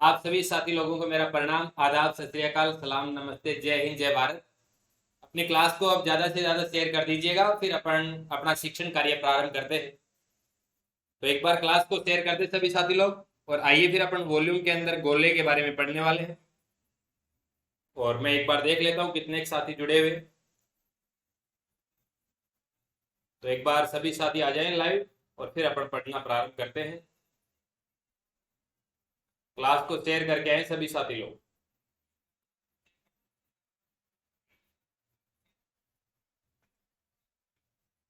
आप सभी साथी लोगों को मेरा प्रणाम, आदाब, सत श्री अकाल, सलाम, नमस्ते, जय हिंद, जय भारत। अपनी क्लास को अब ज़्यादा से ज़्यादा शेयर कर दीजिएगा, फिर अपन अपना शिक्षण कार्य प्रारंभ करते हैं। तो एक बार क्लास को शेयर कर दे सभी साथी लोग, और आइए फिर अपन वॉल्यूम के अंदर गोले के बारे में पढ़ने वाले हैं। और मैं एक बार देख लेता हूँ कितने साथी जुड़े हुए। तो एक बार सभी साथी आ जाएं लाइव, और फिर अपन पढ़ना प्रारंभ करते हैं। क्लास को शेयर करके आए सभी साथी लोग।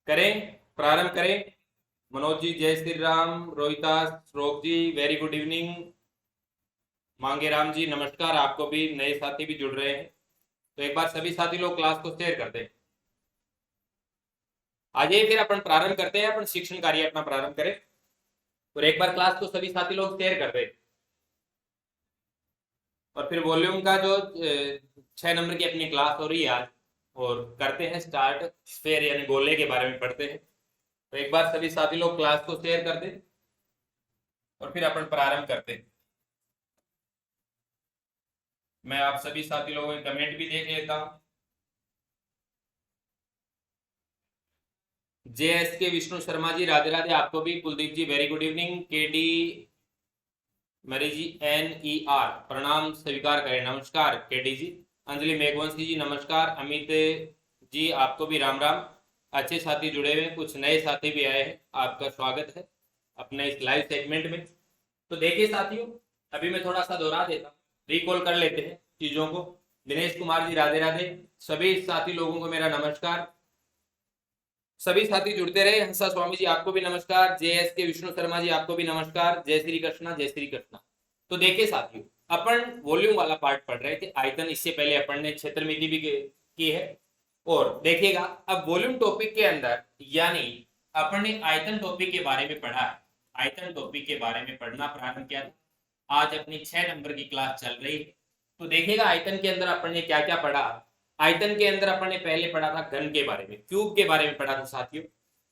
करें, प्रारंभ करें। मनोज जी जय श्री राम, रोहिता, श्रोक जी वेरी गुड इवनिंग, मांगे राम जी नमस्कार, आपको भी नए साथी भी जुड़ रहे हैं। तो एक बार सभी साथी लोग क्लास को शेयर कर दें। आ जाइए फिर अपन प्रारंभ करते हैं, अपन शिक्षण कार्य अपना प्रारंभ करें। और एक बार क्लास को सभी साथी लोग शेयर कर दें, और फिर वॉल्यूम का जो 6 नंबर की अपनी क्लास हो रही है आज, और करते हैं स्टार्ट। स्फेयर यानी गोले के बारे में पढ़ते हैं। तो एक बार सभी साथी लोग क्लास को शेयर कर दें, और फिर अपन प्रारंभ करते हैं। मैं आप सभी साथी लोगों के कमेंट भी देख लेता हूं। JS के विष्णु शर्मा जी राधे राधे, आपको भी। कुलदीप जी वेरी गुड इवनिंग। KD मरी जी NER प्रणाम स्वीकार करें, नमस्कार KD जी। अंजलि मेघवंशी जी नमस्कार। अमित जी आपको भी राम राम। अच्छे साथी जुड़े हुए, कुछ नए साथी भी आए हैं, आपका स्वागत है अपने इस लाइव सेगमेंट में। तो देखिए साथियों, अभी मैं थोड़ा सा दोहरा देता हूँ, रिकॉल कर लेते हैं चीजों को। दिनेश कुमार जी राधे राधे, सभी साथी लोगों को मेरा नमस्कार। सभी साथी जुड़ते रहे। हंसा स्वामी जी आपको भी नमस्कार। JS के विष्णु शर्मा जी आपको भी नमस्कार। जय श्री कृष्णा, जय श्री कृष्णा। तो देखिए साथियों, अपन वॉल्यूम वाला पार्ट पढ़ रहे थे, आयतन। इससे पहले अपन ने क्षेत्रमिति भी की है। और देखिएगा, अब वॉल्यूम टॉपिक के अंदर यानी अपन ने आयतन टॉपिक के बारे में पढ़ा है। आयतन टॉपिक के बारे में पढ़ना प्रारंभ किया था। आज अपनी 6 नंबर की क्लास चल रही है। तो देखिएगा आयतन के अंदर अपन ने क्या क्या पढ़ा। आयतन के अंदर अपन ने पहले पढ़ा था घन के बारे में, क्यूब के बारे में पढ़ा था साथियों।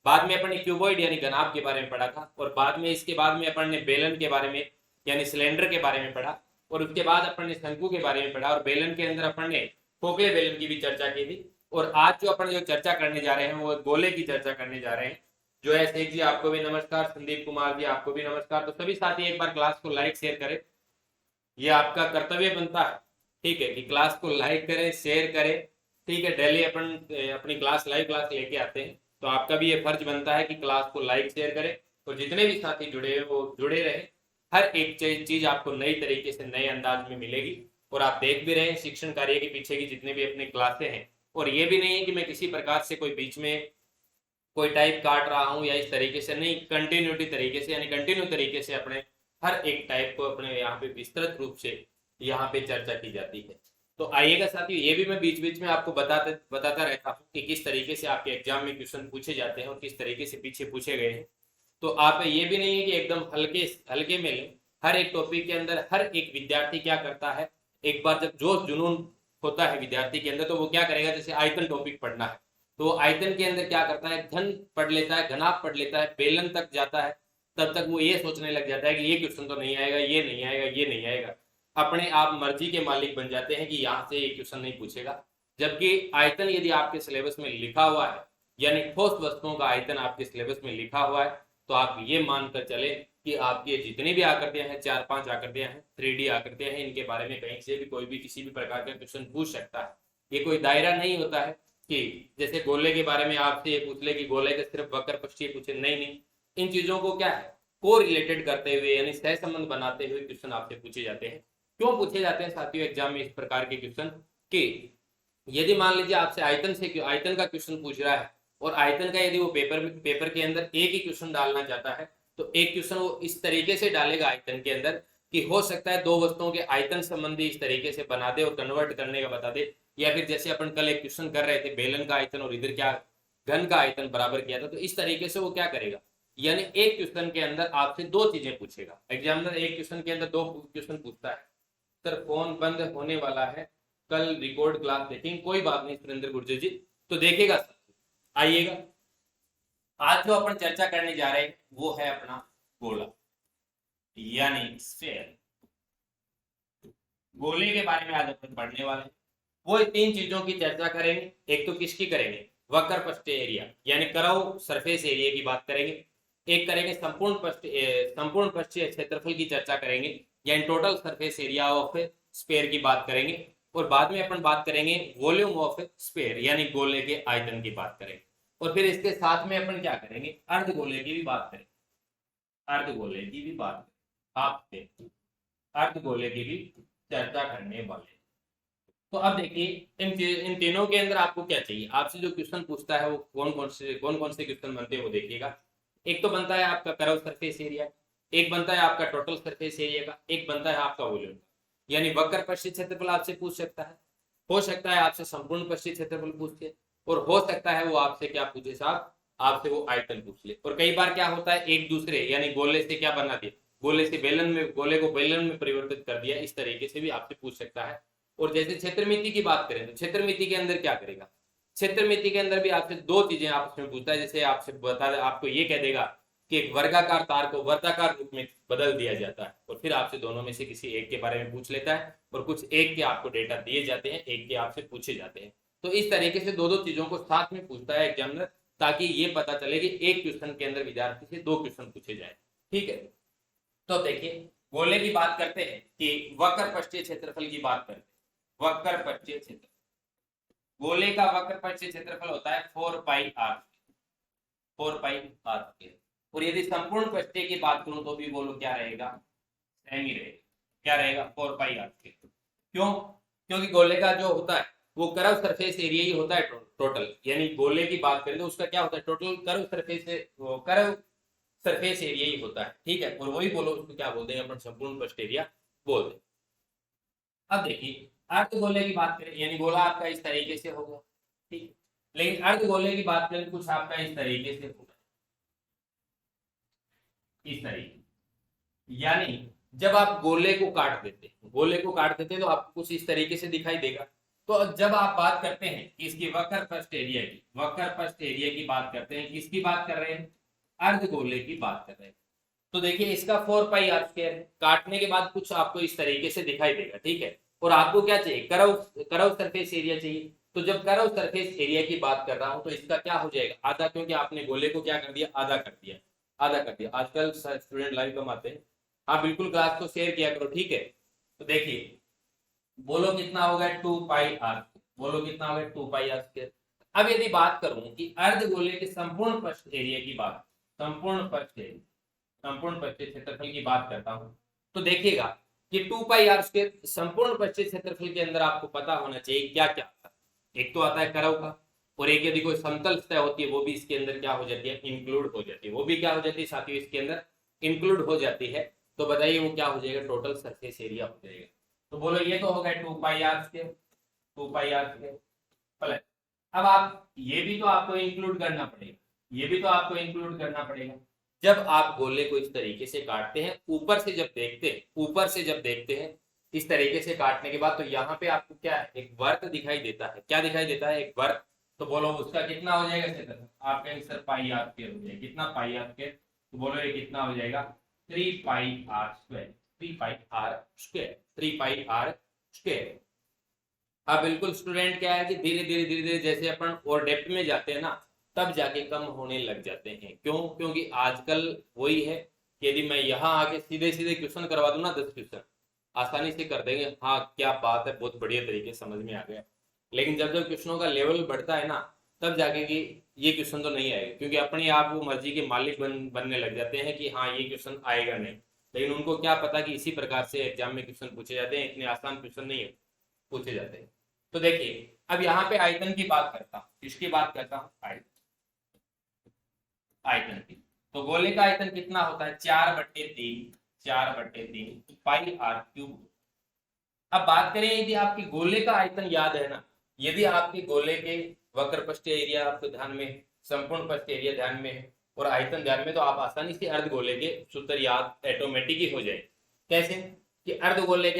बाद में अपन ने क्यूबॉइड यानी घनाभ के बारे में पढ़ा था। और बाद में इसके बाद में अपन ने बेलन के बारे में यानी सिलेंडर के बारे में पढ़ा। और उसके बाद अपन ने शंकु के बारे में पढ़ा। और बेलन के अंदर अपन ने खोखले बेलन की भी चर्चा की थी। और आज जो अपन जो चर्चा करने जा रहे हैं वो गोले की चर्चा करने जा रहे हैं। जो है शेख जी आपको भी नमस्कार। संदीप कुमार जी आपको भी नमस्कार। तो सभी साथी एक बार क्लास को लाइक शेयर करें, ये आपका कर्तव्य बनता है, ठीक है, कि क्लास को लाइक करें, शेयर करें। ठीक है, डेली अपन अपनी क्लास लाइव क्लास लेके आते हैं, तो आपका भी ये फर्ज बनता है कि क्लास को लाइक शेयर करें। और जितने भी साथी जुड़े हैं वो जुड़े रहे। हर एक चीज आपको नई तरीके से नए अंदाज में मिलेगी। और आप देख भी रहे हैं शिक्षण कार्य के पीछे की जितने भी अपनी क्लासें हैं। और ये भी नहीं है कि मैं किसी प्रकार से कोई बीच में कोई टाइप काट रहा हूँ या इस तरीके से नहीं, कंटिन्यूटी तरीके से यानी कंटिन्यू तरीके से अपने हर एक टाइप को अपने यहाँ पे विस्तृत रूप से यहाँ पे चर्चा की जाती है। तो आइएगा साथियों, ये भी मैं बीच बीच में आपको बताता रहता हूँ कि किस तरीके से आपके एग्जाम में क्वेश्चन पूछे जाते हैं और किस तरीके से पीछे पूछे गए हैं। तो आप ये भी नहीं है कि एकदम हल्के हल्के में लें। हर एक टॉपिक के अंदर हर एक विद्यार्थी क्या करता है, एक बार जब जोश जुनून होता है विद्यार्थी के अंदर, तो वो क्या करेगा, जैसे आयतन टॉपिक पढ़ना है तो आयतन के अंदर क्या करता है, घन पढ़ लेता है, घनाभ पढ़ लेता है, बेलन तक जाता है। तब तक वो ये सोचने लग जाता है कि ये क्वेश्चन तो नहीं आएगा, ये नहीं आएगा, ये नहीं आएगा। अपने आप मर्जी के मालिक बन जाते हैं कि यहाँ से ये क्वेश्चन नहीं पूछेगा। जबकि आयतन यदि आपके सिलेबस में लिखा हुआ है, यानी ठोस वस्तुओं का आयतन आपके सिलेबस में लिखा हुआ है, तो आप ये मानकर चले कि आपकी जितनी भी आकृतियां हैं, 4-5 आकृतियां हैं, 3D आकृतियां हैं, इनके बारे में कहीं से भी कोई भी किसी भी प्रकार का क्वेश्चन पूछ सकता है। ये कोई दायरा नहीं होता है कि जैसे गोले के बारे में आपसे ये पूछ ले कि गोले के सिर्फ वक्र पक्षीय पूछे, नहीं नहीं। इन चीजों को क्या है, को रिलेटेड करते हुए यानी सह संबंध बनाते हुए क्वेश्चन आपसे पूछे जाते हैं। क्यों पूछे जाते हैं साथियों एग्जाम में इस प्रकार के क्वेश्चन, कि यदि मान लीजिए आपसे आयतन से आयतन का क्वेश्चन पूछ रहा है, और आयतन का यदि वो पेपर के अंदर एक ही क्वेश्चन डालना चाहता है, तो एक क्वेश्चन वो इस तरीके से डालेगा आयतन के अंदर कि हो सकता है दो वस्तुओं के आयतन संबंधी इस तरीके से बना दे और कन्वर्ट करने का बता दे। या फिर जैसे अपन कल एक क्वेश्चन कर रहे थे बेलन का आयतन और इधर क्या घन का आयतन बराबर किया था, तो इस तरीके से वो क्या करेगा, यानी एक क्वेश्चन के अंदर आपसे दो चीजें पूछेगा। एग्जामिनर एक क्वेश्चन के अंदर दो क्वेश्चन पूछता है। सर फोन बंद होने वाला है, कल रिकॉर्ड क्लास देखेंगे। कोई बात नहीं सुरेंद्र गुर्जर जी, तो देखेगा आइएगा। आज जो अपन चर्चा करने जा रहे हैं वो है अपना गोला यानी स्फेयर। गोले के बारे में आज अपन पढ़ने वाले हैं। वो तीन चीजों की चर्चा करेंगे। एक तो किसकी करेंगे, वक्र पृष्ठ एरिया यानी कर्व सरफेस एरिया की बात करेंगे। एक करेंगे संपूर्ण पृष्ठीय क्षेत्रफल की चर्चा करेंगे यानी total surface area of sphere की बात करेंगे। और बाद में अपन बात करेंगे वॉल्यूम ऑफ स्फीयर यानी गोले के आयतन की बात करेंगे। और फिर इसके साथ में अपन क्या करेंगे, अर्धगोले की भी बात करेंगे। अर्धगोले की भी बात आपसे अर्धगोले की भी चर्चा करने वाले। तो अब देखिए इन तीनों के अंदर आपको क्या चाहिए, आपसे जो क्वेश्चन पूछता है वो कौन कौन से क्वेश्चन बनते हैं वो देखिएगा। एक तो बनता है आपका कर्व सरफेस एरिया, एक बनता है आपका टोटल सरफेस एरिया का, एक बनता है आपका वॉल्यूम। यानी वक्र पृष्ठीय क्षेत्रफल आपसे पूछ सकता है, हो सकता है आपसे संपूर्ण पृष्ठीय क्षेत्रफल पूछे, और हो सकता है वो आपसे क्या पूछे साहब, आपसे वो आयतन पूछ ले। और कई बार क्या होता है एक दूसरे यानी गोले से क्या बना दिया, गोले से बेलन में, गोले को बेलन में परिवर्तित कर दिया, इस तरीके से भी आपसे पूछ सकता है। और जैसे क्षेत्रमिति की बात करें तो क्षेत्रमिति के अंदर क्या करेगा, क्षेत्रमिति के अंदर भी आपसे दो चीजें आपस में पूछता है। जैसे आपसे बता आपको ये कह देगा कि एक वर्गाकार तार को वर्गाकार रूप में बदल दिया जाता है, और फिर आपसे दोनों में से किसी एक के बारे में पूछ लेता है, और कुछ एक के आपको डेटा दिए जाते हैं, एक के आपसे पूछे जाते हैं। तो इस तरीके से दो चीजों को साथ में पूछता है एग्जामिनर, ताकि ये पता चले कि एक क्वेश्चन के अंदर विद्यार्थी से दो क्वेश्चन पूछे जाए। ठीक है, तो देखिए गोले की बात करते हैं कि वक्र पृष्ठीय क्षेत्रफल की बात करते हैं। वक्र पृष्ठीय क्षेत्र, गोले का वक्र पृष्ठीय क्षेत्रफल होता है 4 पाई आर, 4 पाई आर स्क्वायर। और यदि संपूर्ण पृष्ठीय की बात करूं तो भी बोलो क्या रहेगा, सेम ही रहेगा। क्या रहेगा, 4 पाई आर स्क्वायर। क्यों, क्योंकि गोले का जो होता है वो कर्व सरफेस एरिया ही होता है टोटल, यानी गोले की बात करें तो उसका क्या होता है, टोटल कर्व सरफेस एरिया ही होता है। ठीक है, और वही बोलो उसको क्या बोलते हैं अपन, संपूर्ण पृष्ठ एरिया बोलते हैं। अब देखिए अर्धगोले की बात करें, यानी गोला आपका इस तरीके से होगा, ठीक, लेकिन अर्धगोले की बात करें कुछ आपका इस तरीके से होगा, इस तरीके। यानी जब आप गोले को काट देते हैं, गोले को काट देते हैं तो आपको कुछ इस तरीके से दिखाई देगा। तो जब आप बात करते हैं इसकी वक्र पृष्ठ एरिया की, वक्र पृष्ठ एरिया की बात करते हैं, किसकी बात कर रहे हैं, अर्धगोले की बात कर रहे हैं। तो देखिए इसका 4 पाई आर स्क्वायर काटने के बाद कुछ आपको इस तरीके से दिखाई देगा। ठीक है, और आपको क्या चाहिए, कर्व सरफेस एरिया चाहिए। तो जब कर्व सरफेस एरिया की बात कर रहा हूं तो इसका क्या हो जाएगा, आधा, क्योंकि आपने गोले को क्या कर दिया, आधा कर दिया, आधा कर दिया। आजकल स्टूडेंट लाइव कम आते हैं, हाँ बिल्कुल क्लास को शेयर किया करो। ठीक है, तो देखिए बोलो कितना होगा 2 पाई आर, बोलो कितना होगा 2 पाई आर स्क्वायर। अब यदि बात करूं कि अर्धगोले के संपूर्ण पृष्ठ एरिया की बात, संपूर्ण पृष्ठ एरिया, संपूर्ण पृष्ठीय क्षेत्रफल की बात करता हूं, तो देखिएगा कि 2 पाई आर स्क्वायर संपूर्ण पृष्ठीय क्षेत्रफल के अंदर आपको पता होना चाहिए क्या क्या आता है। एक तो आता है कर्व का, और एक यदि कोई समतल सतह होती है वो भी इसके अंदर क्या हो जाती है, इंक्लूड हो जाती है। वो भी क्या हो जाती है साथियों, इसके अंदर इंक्लूड हो जाती है। तो बताइए वो क्या हो जाएगा, टोटल सरफेस एरिया हो जाएगा। तो बोलो ये तो हो गया 2 pi R square, 2 pi R square plus, अब आप ये भी तो आपको इंक्लूड करना पड़ेगा, ये भी तो आपको इंक्लूड करना पड़ेगा। जब आप गोले को इस तरीके से काटते हैं, ऊपर से जब देखते हैं, ऊपर से जब देखते हैं इस तरीके से काटने के बाद, तो यहाँ पे आपको क्या है, एक वर्त दिखाई देता है। क्या दिखाई देता है, एक वर्त। तो बोलो उसका कितना हो जाएगा क्षेत्रफल, आप कहेंगे सर पाई आर स्क्वायर हो जाएगा, कितना पाई आर स्क्वायर, तो बोलो ये कितना हो जाएगा 3 pi R square, 3 pi R square, 3 pi R square. हाँ बिल्कुल स्टूडेंट, क्या है कि धीरे धीरे जैसे अपन और डेप्थ में जाते हैं ना, तब जाके कम होने लग जाते हैं। क्यों, क्योंकि आजकल वही है कि यदि मैं यहाँ आके सीधे सीधे क्वेश्चन करवा दूं ना, 10 क्वेश्चन आसानी से कर देंगे, हाँ क्या बात है, बहुत बढ़िया तरीके से समझ में आ गया। लेकिन जब जब क्वेश्चनों का लेवल बढ़ता है ना, तब जाके कि ये क्वेश्चन तो नहीं आएगा, क्योंकि अपने आप वो मर्जी के मालिक बनने लग जाते हैं कि हाँ ये क्वेश्चन आएगा नहीं। लेकिन उनको क्या पता कि इसी प्रकार से एग्जाम में क्वेश्चन पूछे जाते हैं, इतने आसान क्वेश्चन नहीं पूछे जाते हैं। तो देखिए अब यहाँ पे आयतन की बात करता हूँ, किसकी बात करता हूँ, आयतन, आयतन की। तो गोले का आयतन कितना होता है, 4/3, 4/3 पाई आर क्यूब। अब बात करें यदि आपकी गोले का आयतन याद है ना, यदि आपके गोले के वक्र पृष्ठ एरिया आपको ध्यान में, संपूर्ण पृष्ठ एरिया ध्यान में है और आयतन ध्यान में, तो आप आसानी से अर्धगोले के सूत्र याद ऑटोमेटिक ही हो जाए। कैसे कि अर्धगोले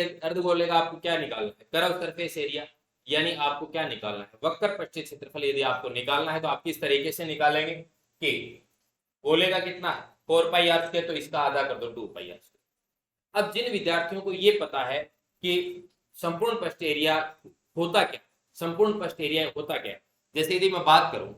का आपको क्या निकालना है, कर्व सरफेस एरिया, यानी आपको क्या निकालना है, वक्र पृष्ठीय क्षेत्रफल यदि आपको निकालना है तो आप किस तरीके से निकालेंगे कि गोले का कितना है 4 पाई आर स्क्वायर, तो इसका आधा कर दो 2 पाई आर स्क्वायर। अब जिन विद्यार्थियों को ये पता है कि संपूर्ण पृष्ठ एरिया होता क्या, संपूर्ण पृष्ठ एरिया होता क्या। जैसे यदि मैं बात करूं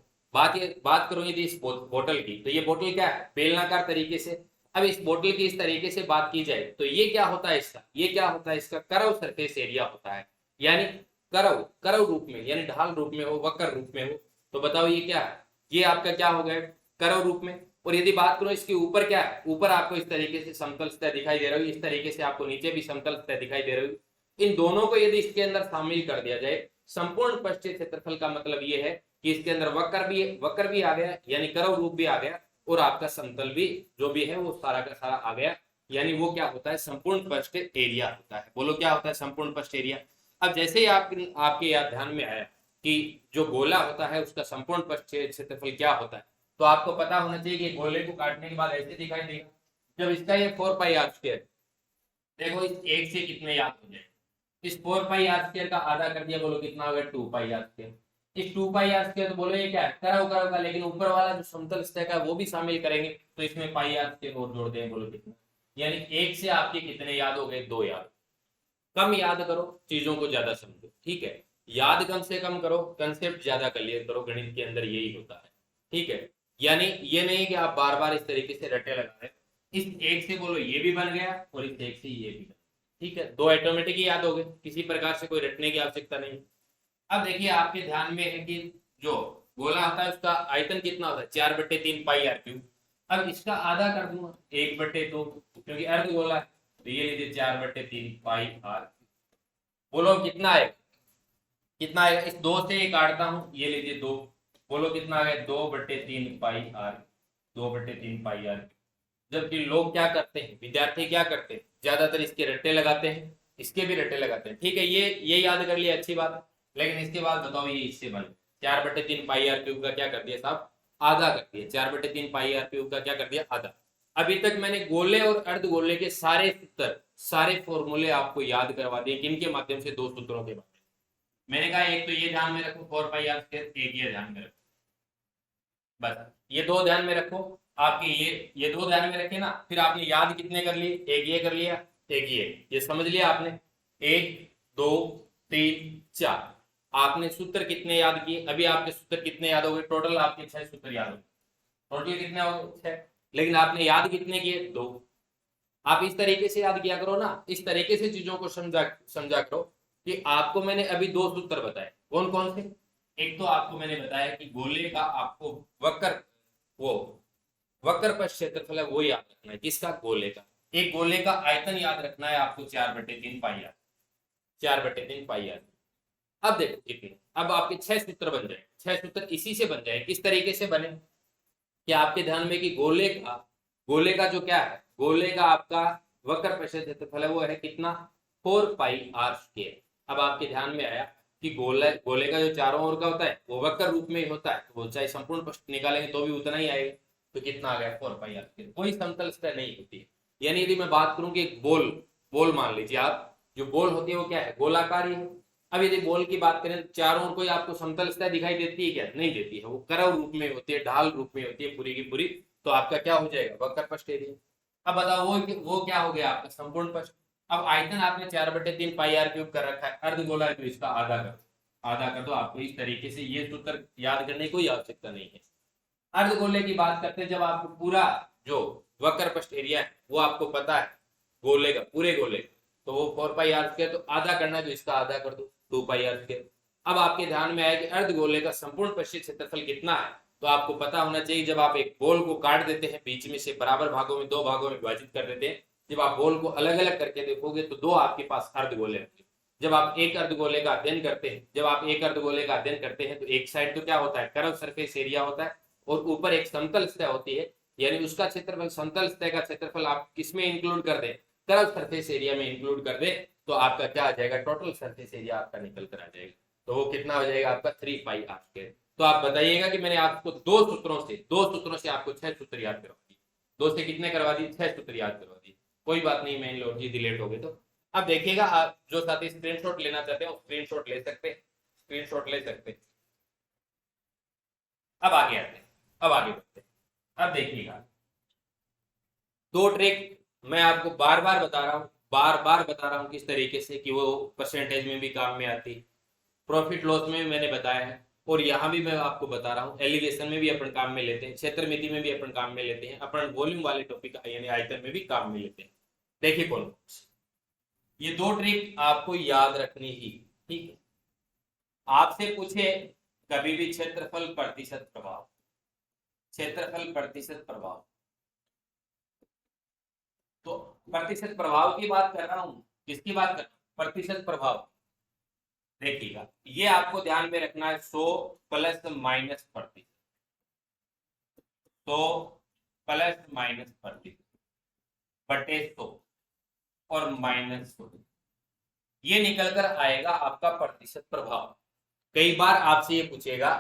यदि इस बोतल की, तो ये बोतल क्या है, बेलनाकार तरीके से। अब इस बोतल की इस तरीके से बात की जाए तो ये क्या होता है इसका, ये क्या होता है इसका करव सरफेस एरिया होता है। यानी करव करव रूप में, यानी ढाल रूप में हो, वक्र रूप में हो, तो बताओ ये क्या है, ये आपका क्या हो गया, करव रूप में। और यदि बात करो इसके ऊपर क्या है, ऊपर आपको इस तरीके से समतल सतह दिखाई दे रही है, इस तरीके से आपको नीचे भी समतल सतह दिखाई दे रही है। इन दोनों को यदि इसके अंदर शामिल कर दिया जाए, संपूर्ण पृष्ठीय क्षेत्रफल का मतलब ये है कि इसके अंदर वक्र भी आ गया, यानी करव रूप भी आ गया, और आपका समतल भी जो भी है वो सारा का सारा आ गया। यानी वो क्या होता है, संपूर्ण पृष्ठ एरिया होता है। बोलो क्या होता है, संपूर्ण पृष्ठ एरिया। अब जैसे ही आपके याद ध्यान में आया कि जो गोला होता है उसका संपूर्ण पृष्ठ क्षेत्रफल क्या होता है, तो आपको पता होना चाहिए कि गोले को काटने के बाद ऐसे दिखाई देगा। जब इसका ये 4 पाई आर स्क्वायर, देखो इस एक से कितने याद हो जाए, इस 4 पाई आर स्क्वायर का आधा कर दिया, बोलो कितना हो गया, 2 पाई आर स्क्वायर। इस 2 पाई आर स्क्वायर तो बोलो ये क्या है, करव का, लेकिन ऊपर वाला जो समतल सतह का वो भी शामिल करेंगे, तो इसमें पाई आर स्क्वायर और जोड़ देंगे, बोलो कितना। यानी एक से आपके कितने याद हो गए, 2 याद। कम याद करो, चीजों को ज्यादा समझो, ठीक है। याद कम से कम करो, कंसेप्ट ज्यादा क्लियर करो, गणित के अंदर यही होता है, ठीक है। यानी ये नहीं कि आप बार बार इस तरीके से रटे लगा रहे, इस एक से बोलो ये भी बन गया और इस एक से ये भी बन, ठीक है, 2 ऑटोमेटिक याद हो गए, किसी प्रकार से कोई रटने की आवश्यकता नहीं। अब देखिए आपके ध्यान में है कि जो गोला होता है उसका आयतन कितना होता है, 4/3 पाई आर क्यूब। अब इसका आधा कर दूंगा 1/2, क्योंकि अर्ध गोला है, तो ये लीजिए 4/3 पाई आर। बोलो कितना आएगा, कितना आएगा, इस 2 से ये काटता हूं, ये लीजिए 2, बोलो कितना आ गया, 2/3 पाई आर, 2/3 पाई आर। जबकि लोग क्या करते हैं, विद्यार्थी क्या करते हैं, ज्यादातर इसके रट्टे लगाते हैं, इसके भी रट्टे लगाते हैं, ठीक है, ये याद कर लिया, अच्छी बात है। लेकिन इसके बाद बताओ ये इससे बन 4/3 पाई आर क्यूब का क्या कर दिया साहब, आधा कर दिया, 4/3 पाई आर क्यूब का क्या कर दिया, आधा। अभी तक मैंने गोले और अर्धगोले के सारे सूत्र, सारे फॉर्मूले आपको याद करवा दिए, किनके माध्यम से, 2 सूत्रों के माध्यम। मैंने कहा एक तो ये ध्यान में रखो 4 पाई आर स्क्वायर, एक ये ध्यान में रखो, बस ये 2 ध्यान में रखो। आपके ये 2 ध्यान में रखे ना, फिर आपने याद कितने कर लिए, एक ये कर लिया, एक ये समझ लिया आपने, 1 2 3 4। आपने सूत्र कितने याद किए, अभी आपके सूत्र कितने याद हो गए, टोटल आपके 6 सूत्र याद हो गए, टोटल कितने हो गए, 6। लेकिन आपने याद कितने किए, 2। आप इस तरीके से याद किया करो ना, इस तरीके से चीजों को समझा करो कि आपको मैंने अभी 2 सूत्र बताए, कौन कौन से। एक तो आपको मैंने बताया कि गोले का आपको वो वक्र पर क्षेत्रफल है वो याद रखना है, किसका, गोले का। एक गोले का आयतन याद रखना है आपको, 4/3 पाई आर, 4/3 पाई आर। अब देखो कितने, अब आपके 6 सूत्र बन जाए, 6 सूत्र इसी से बन जाए। किस तरीके से बने, कि आपके ध्यान में कि गोले का जो क्या है, गोले का आपका वक्र पर क्षेत्रफल है वो है कितना, 4 पाई आर स्क्वायर। अब आपके ध्यान में आया कि गोले का जो चारों ओर का होता है वो वक्र रूप में होता है, तो वो चाहे संपूर्ण पृष्ठ निकालेंगे तो भी उतना ही आएगा, तो कितना आ गया, 4 पाई आर स्क्वायर। कोई समतल सतह नहीं होती है। यानी यदि मैं बात करूं कि एक बोल मान लीजिए आप, जो बोल होती है वो क्या है, गोलाकार ही है। अब यदि बॉल की बात करें तो चारों ओर कोई आपको समतल सतह दिखाई देती है क्या, नहीं देती है, वो करव रूप में होती है, ढाल रूप में होती है पूरी की पूरी। तो आपका क्या हो जाएगा, वक्र पृष्ठ एरिया। अब बताओ वो क्या हो गया आपका, संपूर्ण पृष्ठ। अब आयतन आपने 4/3 पाई आर क्यूब कर रखा है, अर्धगोला है तो इसका आधा कर दो। आपको इस तरीके से ये सूत्र याद करने की कोई आवश्यकता नहीं है। अर्धगोले की बात करते हैं, जब आपको पूरा जो वक्र पृष्ठ एरिया है वो आपको पता है, गोले का, पूरे गोले, तो वो 4 पाई आर स्क्वायर, तो आधा करना है तो इसका आधा कर दो, 2 पाई आर स्क्वायर। अब आपके ध्यान में आया कि अर्धगोले का संपूर्ण पृष्ठीय क्षेत्रफल कितना है, तो आपको पता होना चाहिए, जब आप एक बॉल को काट देते हैं बीच में से बराबर भागों में, 2 भागों में विभाजित कर देते हैं, जब आप बॉल को अलग अलग करके देखोगे तो 2 आपके पास अर्धगोले होंगे। जब आप एक अर्धगोले का अध्ययन करते हैं, तो एक साइड तो क्या होता है, कर्व सरफेस एरिया होता है, और ऊपर एक समतल सतह होती है, यानी उसका क्षेत्रफल, समतल सतह का क्षेत्रफल आप किसमें इंक्लूड कर दें, कर्व सरफेस एरिया में इंक्लूड कर दे, तो आपका क्या आ जाएगा, टोटल सरफेस एरिया आपका निकल कर आ जाएगा। तो वो कितना हो जाएगा आपका, 3 पाई आर स्क्वायर। तो आप बताइएगा कि मैंने आपको 2 सूत्रों से आपको 6 सूत्र याद करवा दिए, 2 से कितने करवा दिए, 6 सूत्र याद करवा दिए। कोई बात नहीं, मैं लो जी लेट हो गए तो। अब देखिएगा, आप जो साथी स्क्रीनशॉट लेना चाहते हैं स्क्रीनशॉट ले सकते हैं। अब आगे बढ़ते हैं। अब देखिएगा 2 ट्रिक मैं आपको बार बार बता रहा हूं, बार बार बता रहा हूँ किस तरीके से कि वो परसेंटेज में भी काम में आती, प्रॉफिट लॉस में भी मैंने बताया है, और यहाँ भी मैं आपको बता रहा हूँ एलिवेशन में भी अपन काम में लेते हैं, क्षेत्र मिति में भी अपन काम में लेते हैं, अपन वॉल्यूम वाले टॉपिक यानी आयतन में भी काम में लेते हैं। देखिए कौन, ये दो ट्रिक आपको याद रखनी ही, ठीक है। आपसे पूछे कभी भी क्षेत्रफल प्रतिशत प्रभाव, क्षेत्रफल प्रतिशत प्रभाव, तो प्रतिशत प्रभाव की बात कर रहा हूं, किसकी बात कर रहा हूं, प्रतिशत प्रभाव। देखिएगा ये आपको ध्यान में रखना है, 100 प्लस माइनस प्रतिशत, 100 प्लस माइनस प्रतिशत बटे 100 और माइनस 100, ये निकल कर आएगा आपका प्रतिशत प्रभाव। कई बार आपसे ये पूछेगा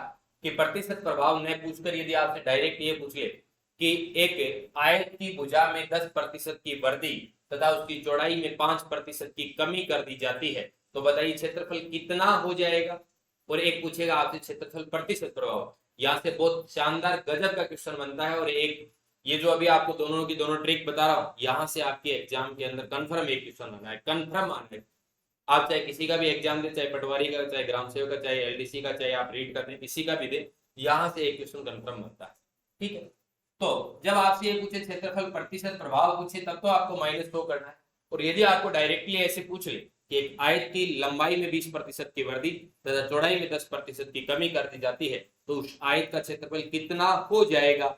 कि प्रतिशत प्रभाव न पूछकर यदि आपसे डायरेक्ट ये पूछ ले कि एक आयत की भुजा में 10% की वृद्धि तथा उसकी चौड़ाई में 5% की कमी कर दी जाती है, तो बताइए क्षेत्रफल कितना हो जाएगा। और एक पूछेगा आपसे क्षेत्रफल प्रतिशत प्रभाव, यहाँ से बहुत शानदार गजब का क्वेश्चन बनता है। और एक ये जो अभी आपको दोनों की दोनों ट्रिक बता रहा हूँ, यहाँ से आपके एग्जाम के अंदर कन्फर्म एक क्वेश्चन आना है, कन्फर्म आना है। आप चाहे किसी का भी एग्जाम दे, चाहे पटवारी का, चाहे ग्राम सेवक का, चाहे एलडीसी का, चाहे आप रीड करते हैं किसी का भी दे, यहाँ से एक क्वेश्चन कन्फर्म बनता है, ठीक है। तो जब आपसे ये पूछे क्षेत्रफल प्रतिशत प्रभाव पूछे, तब तो आपको -100 करना है। और यदि आपको डायरेक्टली ऐसे पूछ ले कि एक आयत की लंबाई में 20% की वृद्धि तथा चौड़ाई में 10% की कमी कर दी जाती है, तो उस आयत का क्षेत्रफल कितना हो जाएगा।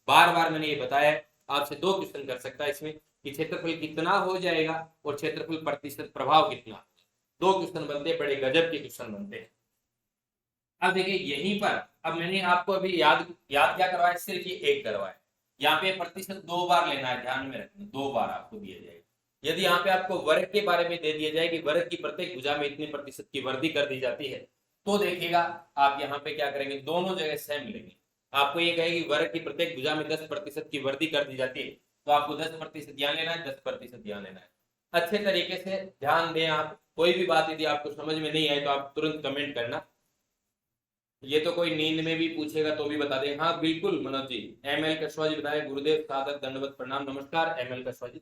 बार बार मैंने ये बताया, आपसे दो क्वेश्चन कर सकता है इसमें कि क्षेत्रफल कितना हो जाएगा और क्षेत्रफल प्रतिशत प्रभाव कितना। दो क्वेश्चन बनते हैं, बड़े गजब के क्वेश्चन बनते हैं। अब देखिए यहीं पर, अब मैंने आपको अभी याद क्या करवाया, सिर्फ ये एक करवाया। यहाँ पे प्रतिशत 2 बार लेना है, ध्यान में रखना, 2 बार आपको दिया जाएगा। यदि यहाँ पे आपको वर्ग के बारे में दे दिया जाए कि वर्ग की प्रत्येक भुजा में इतने प्रतिशत की वृद्धि कर दी जाती है, तो देखिएगा आप यहाँ पे क्या करेंगे, दोनों जगह सेम लेंगे। आपको ये कहेगी वर्ग की प्रत्येक भुजा में 10% की वृद्धि कर दी जाती है, तो आपको 10% यहाँ लेना है, 10% यहाँ लेना है। अच्छे तरीके से ध्यान दें आप। कोई भी बात यदि आपको समझ में नहीं आए तो आप तुरंत कमेंट करना। ये तो कोई नींद में भी पूछेगा तो भी बता दें। हाँ बिल्कुल मनोज जी, ML कशवा जी बताए, गुरुदेव सादर दंडवत प्रणाम नमस्कार ML कशवा जी।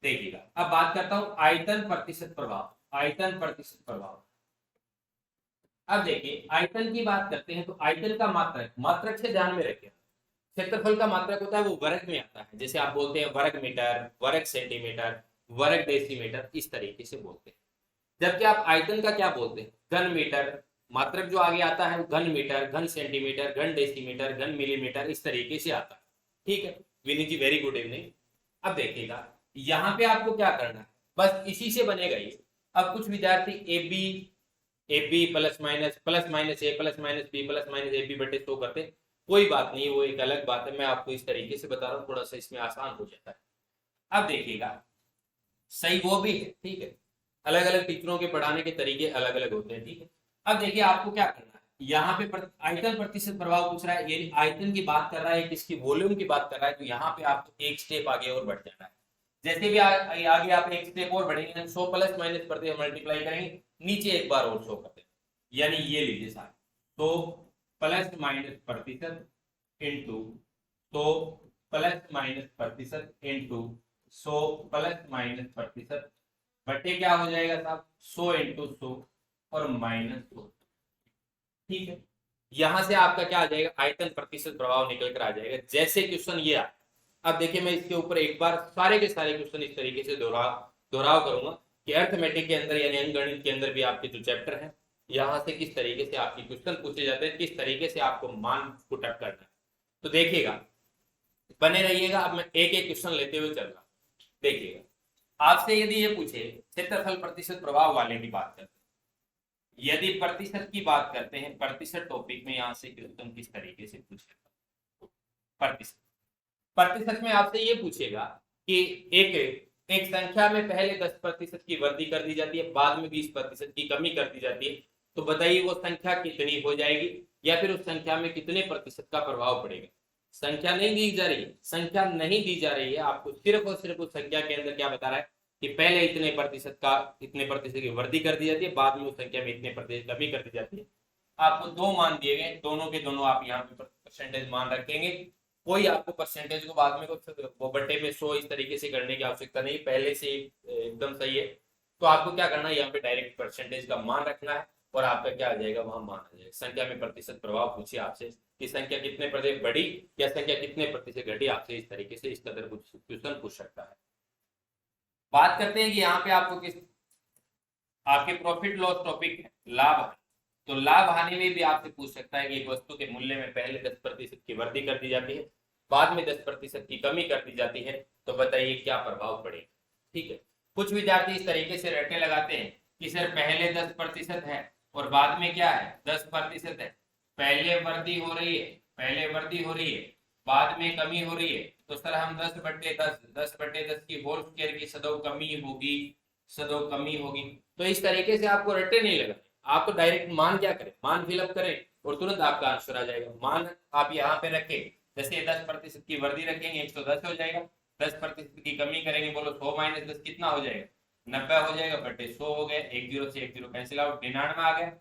देखिएगा अब बात करता हूं आयतन प्रतिशत प्रभाव, आयतन प्रतिशत प्रभाव। अब देखिए आयतन की बात करते हैं, तो आयतन का मात्रक, मात्रक से ध्यान में रखिए, क्षेत्रफल का मात्रक होता है वो वर्ग में आता है। जैसे आप बोलते हैं वर्ग मीटर, वर्ग सेंटीमीटर, वर्ग डेसीमीटर, इस तरीके से बोलते हैं। जबकि आप आयतन का क्या बोलते हैं, घन मीटर। मात्रक जो आगे आता है घन मीटर, घन सेंटीमीटर, घन डेसीमीटर, घन मिलीमीटर, इस तरीके से आता है, ठीक है। विनीत जी वेरी गुड इवनिंग। अब देखिएगा यहाँ पे आपको क्या करना है, बस इसी से बनेगा ये। अब कुछ विद्यार्थी A B plus minus A plus minus B plus minus A B बटे 100 करते, कोई बात नहीं, वो एक अलग बात है। मैं आपको इस तरीके से बता रहा हूँ, थोड़ा सा इसमें आसान हो जाता है। अब देखिएगा सही वो भी है, ठीक है, अलग अलग टीचरों के पढ़ाने के तरीके अलग अलग होते हैं, ठीक है। अब देखिए आपको क्या करना है, यहाँ पे आयतन प्रतिशत प्रभाव पूछ रहा है, ये आयतन की बात कर रहा है, किसकी, वॉल्यूम की बात कर रहा है, तो यहाँ पे आपको एक स्टेप आगे और बढ़ जाना है। जैसे भी आगे आप एक स्टेप और बढ़ेंगे, 100 प्लस माइनस करते मल्टीप्लाई करेंगे, नीचे एक बार और 100 करते, यानी ये लीजिए सारे, तो प्लस माइनस प्रतिशत इंटू 100 प्लस माइनस प्रतिशत इंटू 100 प्लस माइनस प्रतिशत बटे क्या हो जाएगा साहब, 100 इंटू 100 और माइनस 100, ठीक है। यहां से आपका क्या आ जाएगा, आयतन प्रतिशत प्रभाव निकल कर आ जाएगा। जैसे क्वेश्चन ये आ, अब देखिए मैं इसके ऊपर एक बार सारे के सारे क्वेश्चन इस तरीके से दोहराव करूंगा कि अर्थमेटिक के अंदर यानी अंकगणित के अंदर भी आपके जो चैप्टर है, यहाँ से किस तरीके से आपके क्वेश्चन पूछे जाते हैं, किस तरीके से आपको मान पुट अप करना है। तो देखिएगा बने रहिएगा। अब मैं एक एक क्वेश्चन लेते हुए चल रहा, देखिएगा आपसे यदि ये पूछे क्षेत्रफल प्रतिशत प्रभाव वाले की बात करते हैं, यदि प्रतिशत की बात करते हैं, प्रतिशत टॉपिक में यहाँ से क्वेश्चन किस तरीके से पूछेगा, प्रतिशत में आपसे ये पूछेगा कि एक संख्या में पहले 10% की वृद्धि कर दी जाती है, बाद में 20% की कमी कर दी जाती है, तो बताइए वो संख्या कितनी हो जाएगी, या फिर उस संख्या में कितने प्रतिशत का प्रभाव पड़ेगा। संख्या नहीं दी जा रही है, संख्या नहीं दी जा रही है, आपको सिर्फ और सिर्फ उस संख्या के अंदर क्या बता रहा है कि पहले इतने प्रतिशत की वृद्धि कर दी जाती है, बाद में उस संख्या में इतने प्रतिशत कमी कर दी जाती है। आपको दो मान दिए गए, दोनों के दोनों आप यहाँ पे परसेंटेज मान रखेंगे, कोई आपको परसेंटेज को बाद में वो बट्टे में 100 इस तरीके से करने की आवश्यकता नहीं, पहले से एकदम सही है। तो आपको क्या करना है, यहाँ पे डायरेक्ट परसेंटेज का मान रखना है और आपका क्या आ जाएगा, वहां मान आ जाएगा। संख्या में प्रतिशत प्रभाव पूछिए आपसे कि संख्या कितने प्रतिशत बढ़ी या संख्या कितने प्रतिशत घटी, आपसे इस तरीके से इस कदर कुछ क्वेश्चन पूछ सकता है। बात करते हैं कि यहाँ पे आपको किस आपके प्रॉफिट लॉस टॉपिक है लाभ हानि। तो लाभ हानि में भी आपसे पूछ सकता है कि एक वस्तु के मूल्य में पहले 10% की वृद्धि कर दी जाती है, बाद में 10% की कमी कर दी जाती है, तो बताइए क्या प्रभाव पड़ेगा। ठीक है, कुछ विद्यार्थी इस तरीके से रटे लगाते हैं कि सर पहले 10% है और बाद में क्या है 10% है, पहले वृद्धि हो रही है, पहले वृद्धि हो रही है, बाद में कमी हो रही है, तो सर हम 10/10 की होल स्क्वायर की सदैव कमी होगी, सदैव कमी होगी। तो इस तरीके से आपको रट्टे नहीं लगा, आपको डायरेक्ट मान क्या करें, मान फिलअप करें और तुरंत आपका आंसर आ जाएगा। मान आप यहाँ पे रखें, जैसे 10% की वृद्धि रखेंगे 110 हो जाएगा, 10% की कमी करेंगे, बोलो 100 - 10 कितना हो जाएगा, 90 हो जाएगा, बटे 100 हो गया, 10 से 10 कैंसिल आउट, 99 आ गया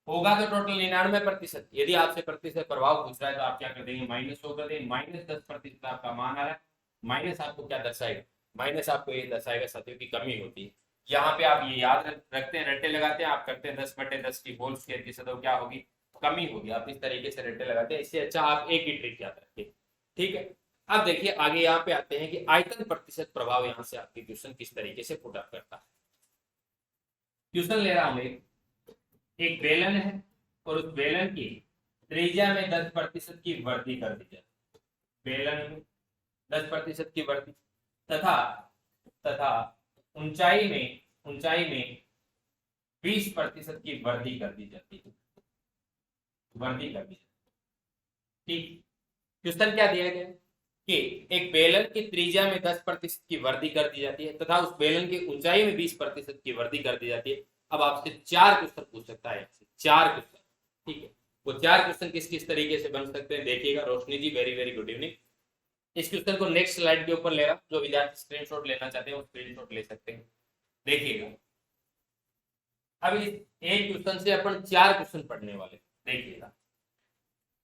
होगा। तो टोटल 99%। यदि आपसे प्रतिशत प्रभाव पूछ रहा है तो आप क्या कर देंगे, -100 कर देंगे, -10% आपका मान आ रहा है। माइनस आपको क्या दर्शाएगा, माइनस आपको ये दर्शाएगा सतह की कमी होती है। यहाँ पे आप ये याद रखते हैं, रट्टे लगाते हैं, आप करते हैं 10/10 की होल स्क्वायर की सतह क्या होगी, कमी होगी। आप इस तरीके से रट्टे लगाते हैं, इससे अच्छा आप एक ही ट्रिक याद रखिए। ठीक है, अब देखिए आगे यहाँ पे आते हैं कि आयतन प्रतिशत प्रभाव यहाँ से आपकी क्वेश्चन किस तरीके से पुट अप करता है। क्वेश्चन ले रहा हूं एक बेलन है और उस बेलन की त्रिज्या में 10% की वृद्धि कर दी जाए, बेलन में 10% की वृद्धि तथा तथा ऊंचाई में 20% की वृद्धि कर दी जाती है, वृद्धि कर दी जाती है। ठीक, क्वेश्चन क्या दिया गया कि एक बेलन की त्रिज्या में 10% की वृद्धि कर दी जाती है तथा उस बेलन की ऊंचाई में 20% की वृद्धि कर दी जाती है। अब आपसे 4 क्वेश्चन पूछ सकता है, 4 क्वेश्चन। ठीक है, वो 4 क्वेश्चन किस किस तरीके से बन सकते हैं देखिएगा। रोशनी जी वेरी वेरी गुड इवनिंग। इस क्वेश्चन को नेक्स्ट स्लाइड के ऊपर ले रहा, जो विद्यार्थी स्क्रीनशॉट लेना चाहते हैं वो स्क्रीनशॉट ले सकते हैं, देखिएगा। अब इस एक क्वेश्चन से अपन 4 क्वेश्चन पढ़ने वाले, देखिएगा।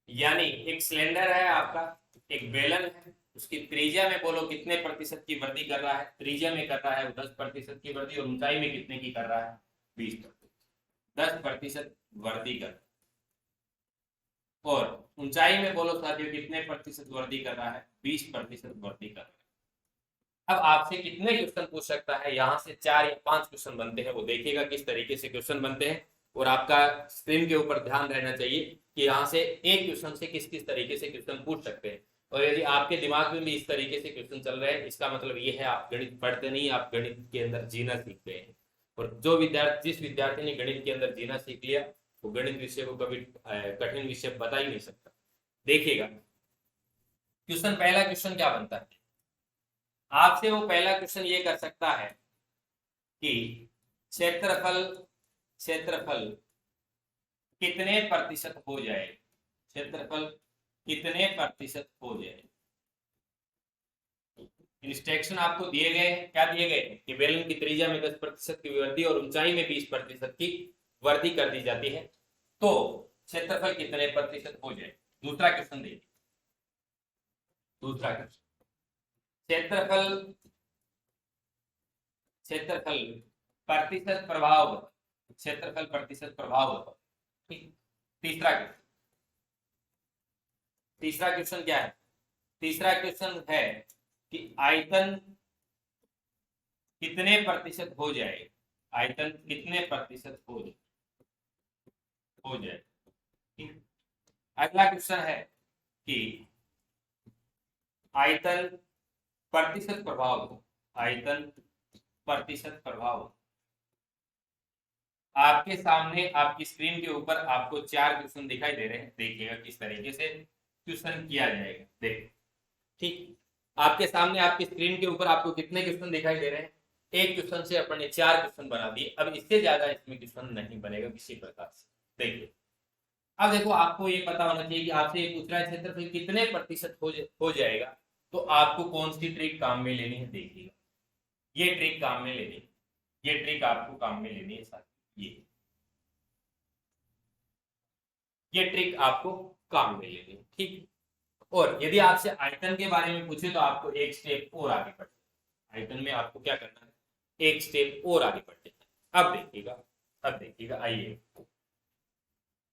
यानी एक सिलेंडर है आपका, एक बेलन है, उसकी त्रिज्या में बोलो कितने प्रतिशत की वृद्धि कर रहा है, त्रिज्या में कर रहा है वो 10% की वृद्धि और ऊंचाई में कितने की कर रहा है 20%, 10% वृद्धि कर, और ऊंचाई में बोलो साथियों कितने प्रतिशत वृद्धि कर रहा है 20% वृद्धि कर रहा है। अब आपसे कितने क्वेश्चन पूछ सकता है, यहाँ से 4 या 5 क्वेश्चन बनते हैं, वो देखिएगा किस तरीके से क्वेश्चन बनते हैं। और आपका स्क्रीन के ऊपर ध्यान रहना चाहिए कि यहाँ से एक क्वेश्चन से किस किस तरीके से क्वेश्चन पूछ सकते हैं। और यदि आपके दिमाग में भी इस तरीके से क्वेश्चन चल रहे हैं, इसका मतलब ये है आप गणित पढ़ते नहीं, आप गणित के अंदर जीना सीख गए हैं। और जो विद्यार्थी जिस विद्यार्थी ने गणित के अंदर जीना सीख लिया वो गणित विषय को कभी कठिन विषय बता ही नहीं सकता। देखिएगा क्वेश्चन, पहला क्वेश्चन क्या बनता है आपसे, वो पहला क्वेश्चन ये कर सकता है कि क्षेत्रफल कितने प्रतिशत हो जाए, क्षेत्रफल कितने प्रतिशत हो जाए। इंस्ट्रक्शन आपको दिए गए, क्या दिए गए कि बेलन की त्रिज्या में 10% की वृद्धि और ऊंचाई में 20% की वृद्धि कर दी जाती है, तो क्षेत्रफल कितने प्रतिशत हो जाए। दूसरा क्वेश्चन देखिए, दूसरा क्वेश्चन, क्षेत्रफल प्रतिशत प्रभाव, क्षेत्रफल प्रतिशत प्रभाव होता। ठीक, तीसरा क्वेश्चन क्या है, तीसरा क्वेश्चन है कि आयतन कितने प्रतिशत हो जाए, आयतन कितने प्रतिशत हो जाए। ठीक, अगला क्वेश्चन है कि आयतन प्रतिशत प्रभाव, आयतन प्रतिशत प्रभाव। आपके सामने आपकी स्क्रीन के ऊपर आपको 4 क्वेश्चन दिखाई दे रहे हैं, देखिएगा किस तरीके से क्वेश्चन किया जाएगा। देखिए, ठीक, आपके सामने आपकी स्क्रीन के ऊपर आपको कितने क्वेश्चन दिखाई दे रहे हैं, एक क्वेश्चन से अपन ने 4 क्वेश्चन बना दिए। अब इससे ज्यादा इसमें क्वेश्चन नहीं बनेगा किसी प्रकार से। देखिए, अब देखो आपको ये पता होना चाहिए कि आपसे ये पूछ रहा है क्षेत्रफल कितने प्रतिशत हो जाएगा, तो आपको कौन सी ट्रिक काम में लेनी है। देखिएगा, ये ट्रिक काम में लेनी है, ये ट्रिक आपको काम में लेनी है साथ, ये ट्रिक आपको काम में लेनी है। ठीक, और यदि आपसे आयतन के बारे में पूछे तो आपको एक स्टेप और आगे बढ़ना, आयतन में आपको क्या करना है, एक स्टेप और आगे बढ़ना है। अब देखिएगा आइए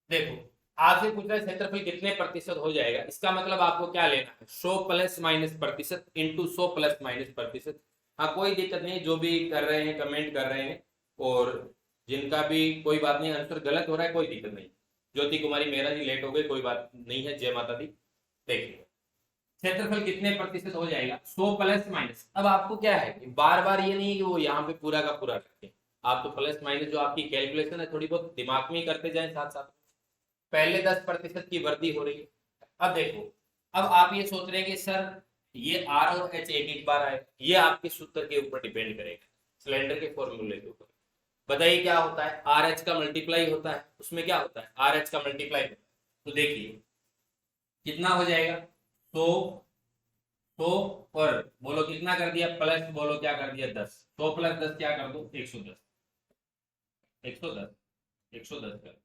देखो, आपसे पूछ रहा है क्षेत्रफल कितने प्रतिशत हो जाएगा, इसका मतलब आपको क्या लेना है, 100 प्लस माइनस प्रतिशत इंटू 100 प्लस माइनस प्रतिशत। हाँ कोई दिक्कत नहीं, जो भी कर रहे हैं कमेंट कर रहे हैं, और जिनका भी कोई बात नहीं आंसर गलत हो रहा है कोई दिक्कत नहीं। ज्योति कुमारी मेहरा जी लेट हो गए, कोई बात नहीं है, जय माता दी। देखिए क्षेत्रफल कितने प्रतिशत हो जाएगा, 100 प्लस माइनस। अब आपको क्या है कि बार बार ये नहीं कि वो यहाँ पे पूरा का पूरा रखें, आप तो प्लस माइनस जो आपकी कैलकुलेशन है थोड़ी बहुत दिमाग में ही करते जाएं साथ साथ। पहले 10% की वृद्धि हो रही है। अब देखो, अब आप ये सोच रहे हैं कि सर ये आर और एच एक एक बार आए, ये आपके सूत्र के ऊपर डिपेंड करेगा, सिलेंडर के फॉर्मूले के ऊपर। बताइए क्या होता है, आर एच का मल्टीप्लाई होता है, उसमें क्या होता है, आर एच का मल्टीप्लाई होता है। तो देखिए कितना हो जाएगा, 100 100 और बोलो कितना कर दिया, प्लस बोलो क्या कर दिया 10, 100 प्लस 10 क्या कर दो 110, 110 110 कर।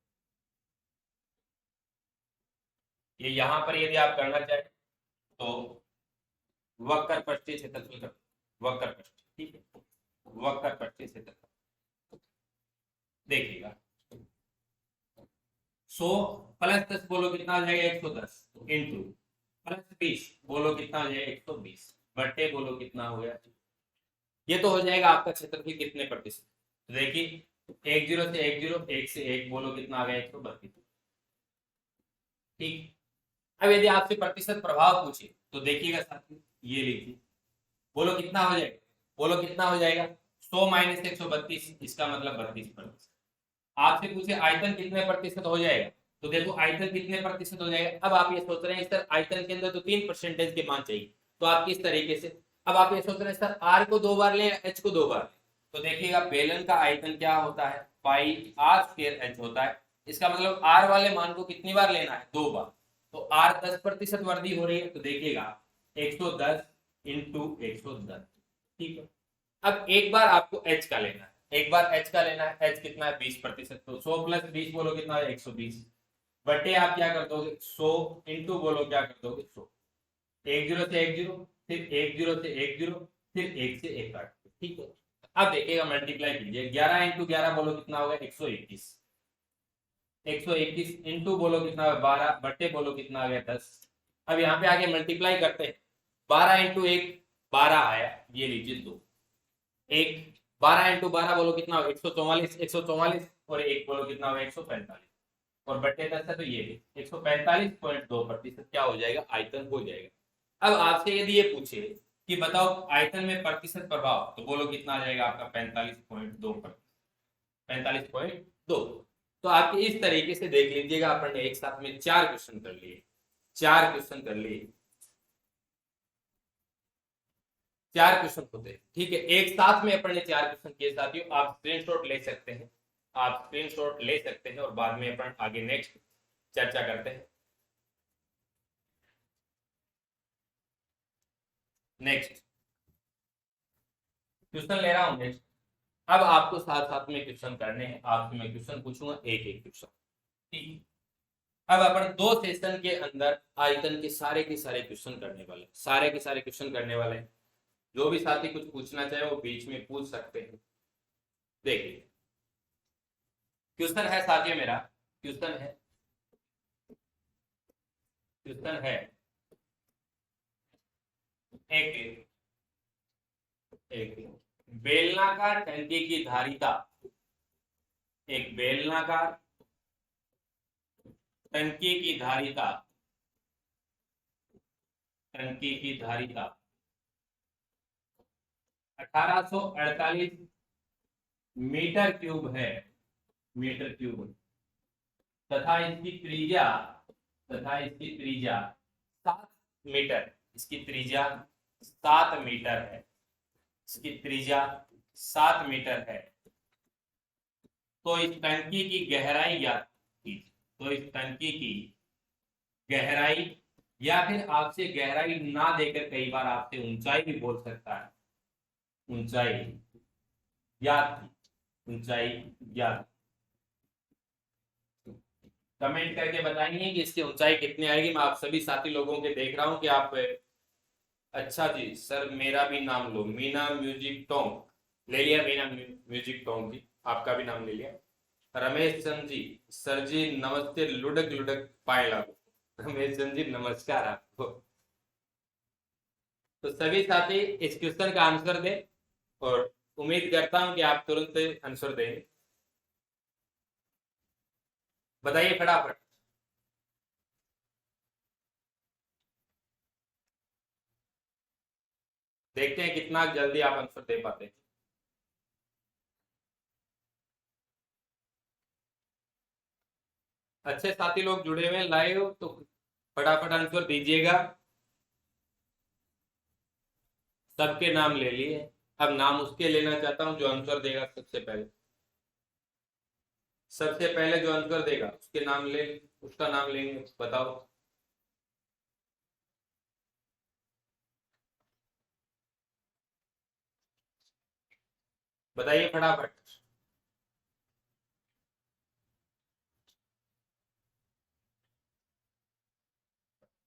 ये यहां पर यदि आप करना चाहें तो वक्र पृष्ठीय क्षेत्रफल कर, वक्र पृष्ठीय, ठीक है, वक्र पृष्ठीय क्षेत्रफल देखिएगा 100 प्लस 10 बोलो कितना हो जाएगा 110 इंटू प्लस 20 बोलो कितना हो जाएगा 120 बटे बोलो कितना हो गया, ये तो हो जाएगा आपका क्षेत्रफल कितने प्रतिशत। तो देखिए 10 से 10, 1 से 1 बोलो कितना आ गया 132। ठीक, अब यदि आपसे प्रतिशत प्रभाव पूछे तो देखिएगा साथियों, ये लीजिए बोलो कितना हो जाएगा, बोलो कितना हो जाएगा 100 माइनस 132, इसका मतलब 32%। आपसे पूछे आयतन कितने प्रतिशत हो जाएगा, तो देखो आयतन कितने प्रतिशत हो जाएगा। अब आप ये सोच रहे हैं सर आयतन के अंदर तो 3% के मान चाहिए, तो आप किस तरीके से, अब आप ये सोच रहे हैं सर आर को 2 बार लें एच को 2 बार लें, तो देखिएगा बेलन का आयतन क्या होता है, पाई आर स्क्वायर एच होता है। इसका मतलब आर वाले मान को कितनी बार लेना है, 2 बार। तो आर 10% वृद्धि हो रही है, तो देखिएगा 110 इंटू 110, ठीक है। अब एक बार आपको एच का लेना है, एक बार एच का लेना है, एच कितना है 20%, तो 100 प्लस 20 बोलो कितना है 120 बटे आप क्या कर दोगे 100 इंटू बोलो क्या कर दोगे 100, 10 से 10 फिर 10 से 10 फिर 1 से 1 काट, ठीक है। अब देखिएगा मल्टीप्लाई कीजिए, 11 इंटू 11 बोलो कितना होगा 121, 121 इंटू बोलो कितना होगा 12 बटे बोलो कितना आ गया 10। अब यहाँ पे आगे मल्टीप्लाई करते हैं, 12 इंटू 1 12 आया, ये लीजिए 2, एक 12 इंटू 12 बोलो कितना होगा 144, 144 और एक बोलो कितना होगा 145 और बटे 10 है तो ये 145.2% क्या हो जाएगा, आयतन हो जाएगा। अब आपसे यदि ये पूछे कि बताओ आयतन में प्रतिशत प्रभाव, तो बोलो कितना आ जाएगा आपका 45.2%, 45.2। तो आपके इस तरीके से देख लीजिएगा, अपन ने एक साथ में 4 क्वेश्चन कर लिए, 4 क्वेश्चन कर लिए, 4 क्वेश्चन होते हैं, ठीक है। एक साथ में अपन ने 4 क्वेश्चन किए साथियों, आप स्क्रीनशॉट ले सकते हैं, आप स्क्रीनशॉट ले सकते हैं और बाद में अपन आगे नेक्स्ट चर्चा करते हैं। नेक्स्ट क्वेश्चन ले रहा हूं नेक्स्ट। अब आपको साथ साथ में क्वेश्चन करने हैं, आपसे मैं क्वेश्चन पूछूंगा एक एक क्वेश्चन, ठीक। अब अपन 2 सेशन के अंदर आयतन के सारे क्वेश्चन करने वाले, सारे के सारे क्वेश्चन करने वाले हैं। जो भी साथी कुछ पूछना चाहे वो बीच में पूछ सकते हैं। देखिए क्वेश्चन है साथियों मेरा, क्वेश्चन है एक एक बेलनाकार टंकी की धारिता, एक बेलनाकार टंकी की धारिता, टंकी की धारिता 1848 मीटर क्यूब है, मीटर क्यूब, तथा इसकी त्रिज्या 7 मीटर, इसकी त्रिज्या 7 मीटर है, इसकी त्रिज्या 7 मीटर है। तो इस टंकी की गहराई ज्ञात कीजिए, तो इस टंकी की गहराई, या फिर आपसे गहराई ना देकर कई बार आपसे ऊंचाई भी बोल सकता है, ऊंचाई ज्ञात, ऊंचाई ज्ञात। कमेंट करके बताएंगे कि इसकी ऊंचाई कितनी आएगी। मैं आप सभी साथी लोगों के देख रहा हूँ कि आप, अच्छा जी सर मेरा भी नाम लो, मीना म्यूजिक टोंग ले लिया, मीना म्यूजिक टोंग जी आपका भी नाम ले लिया। रमेश चंद जी, सर जी नमस्ते, लुढ़क लुढ़क पाए लागू। रमेश चंद जी नमस्कार आपको। तो सभी साथी इस क्वेश्चन का आंसर दें और उम्मीद करता हूं कि आप तुरंत आंसर देंगे। बताइए फटाफट। देखते हैं कितना जल्दी आप आंसर दे पाते हैं। अच्छे साथी लोग जुड़े हुए हैं लाइव, तो फटाफट आंसर दीजिएगा। सबके नाम ले लिए, अब नाम उसके लेना चाहता हूं जो आंसर देगा सबसे पहले। सबसे पहले जो आंसर देगा उसके नाम ले, उसका नाम लेंगे। बताओ। बताइए फटाफट।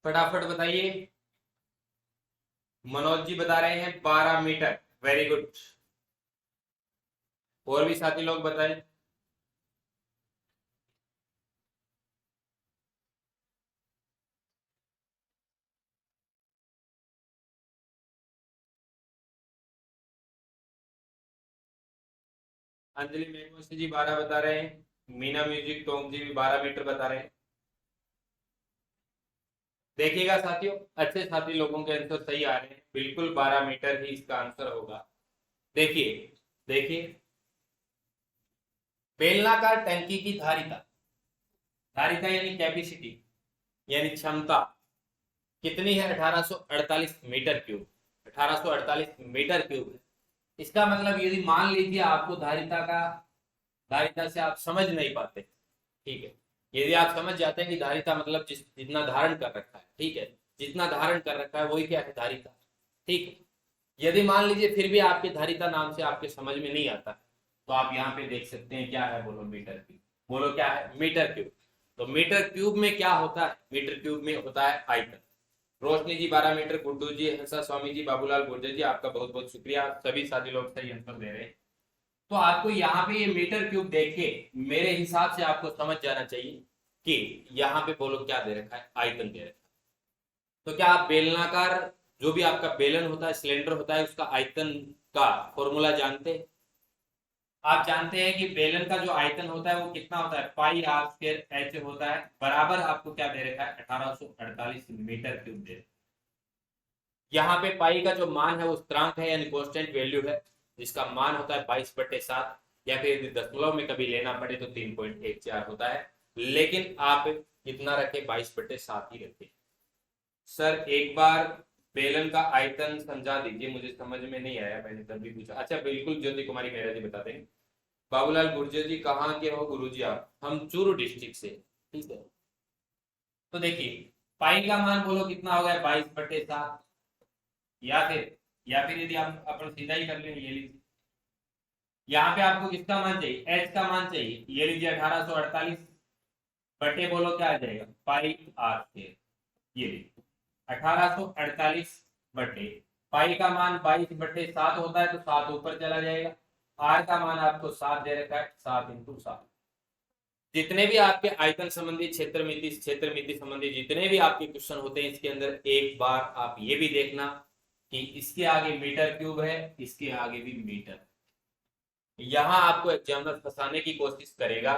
फटाफट बताइए। मनोज जी बता रहे हैं 12 मीटर। Very good. और भी साथी लोग बताएं। अंजलि मेघवंशी जी 12 बता रहे हैं। मीना म्यूजिक टोंग जी भी 12 मीटर बता रहे हैं। देखिएगा साथियों, अच्छे साथी लोगों के आंसर सही आ रहे हैं, बिल्कुल 12 मीटर ही इसका आंसर होगा। देखिए, देखिए, बेलनाकार टंकी की धारिता, धारिता यानी कैपेसिटी यानी क्षमता कितनी है? 1848 मीटर क्यूब। 1848 मीटर क्यूब है। इसका मतलब यदि मान लीजिए आपको धारिता का, धारिता से आप समझ नहीं पाते, ठीक है, यदि आप समझ जाते हैं कि धारिता मतलब जितना धारण कर रखा है, ठीक है, जितना धारण कर रखा है वही क्या है? धारिता। ठीक है। यदि मान लीजिए फिर भी आपके धारिता नाम से आपके समझ में नहीं आता, तो आप यहाँ पे देख सकते हैं क्या है, बोलो मीटर क्यूब। बोलो क्या है? Metre cube. तो मीटर क्यूब में क्या होता है? मीटर क्यूब में होता है आयतन। रोशनी जी 12 मीटर, गुड्डू जी, हंसा स्वामी जी, बाबूलाल गुर्जर जी, आपका बहुत बहुत शुक्रिया। सभी साथी लोग सही आंसर दे रहे हैं। तो आपको यहाँ पे ये मीटर क्यूब देख के मेरे हिसाब से आपको समझ जाना चाहिए कि यहाँ पे बोलो क्या दे रखा है? आयतन दे रखा है। तो क्या आप बेलनाकार, जो भी आपका बेलन होता है, सिलेंडर होता है, उसका आयतन का फॉर्मूला जानते हैं? आप जानते हैं कि बेलन का जो आयतन होता है वो कितना होता है? पाई आर स्क्वायर एच होता है, बराबर आपको क्या दे रखा है? 1848 मीटर क्यूब दे। यहाँ पे पाई का जो मान है वो स्थिरांक है यानी कांस्टेंट वैल्यू है, जिसका मान होता है 22/7, या फिर यदि दशमलव में कभी लेना पड़े तो 3.14 होता है, लेकिन आप कितना रखे? 22/7 ही रखे। सर एक बार बेलन का आयतन समझा दीजिए, मुझे समझ में नहीं आया, मैंने तभी पूछा। अच्छा बिल्कुल, ज्योति कुमारी मेहरा जी बता देंगे। बाबूलाल गुर्जर जी कहाँ के हो गुरुजी आप? हम चूरू डिस्ट्रिक्ट से। ठीक है। तो देखिए, पाई का मान बोलो कितना हो गया? 22/7। या फिर यदि आप अपन सीधा ही कर लें, ये लीजिए, यहाँ पे आपको किसका मान चाहिए? एच का मान चाहिए। ये लीजिए 1848 बटे बोलो क्या आ जाएगा? पाई आर स्क्वायर। ये लीजिए 1848 बटे, पाई का मान 22/7 होता है तो 7 ऊपर चला जाएगा। आर का मान आपको 7 दे रखा है, 7 × 7। जितने भी आपके आयतन संबंधी, क्षेत्र मिति संबंधी जितने भी आपके क्वेश्चन होते हैं, इसके अंदर एक बार आप ये भी देखना कि इसके आगे मीटर क्यूब है, इसके आगे भी मीटर। यहां आपको एग्जामिनर फंसाने की कोशिश करेगा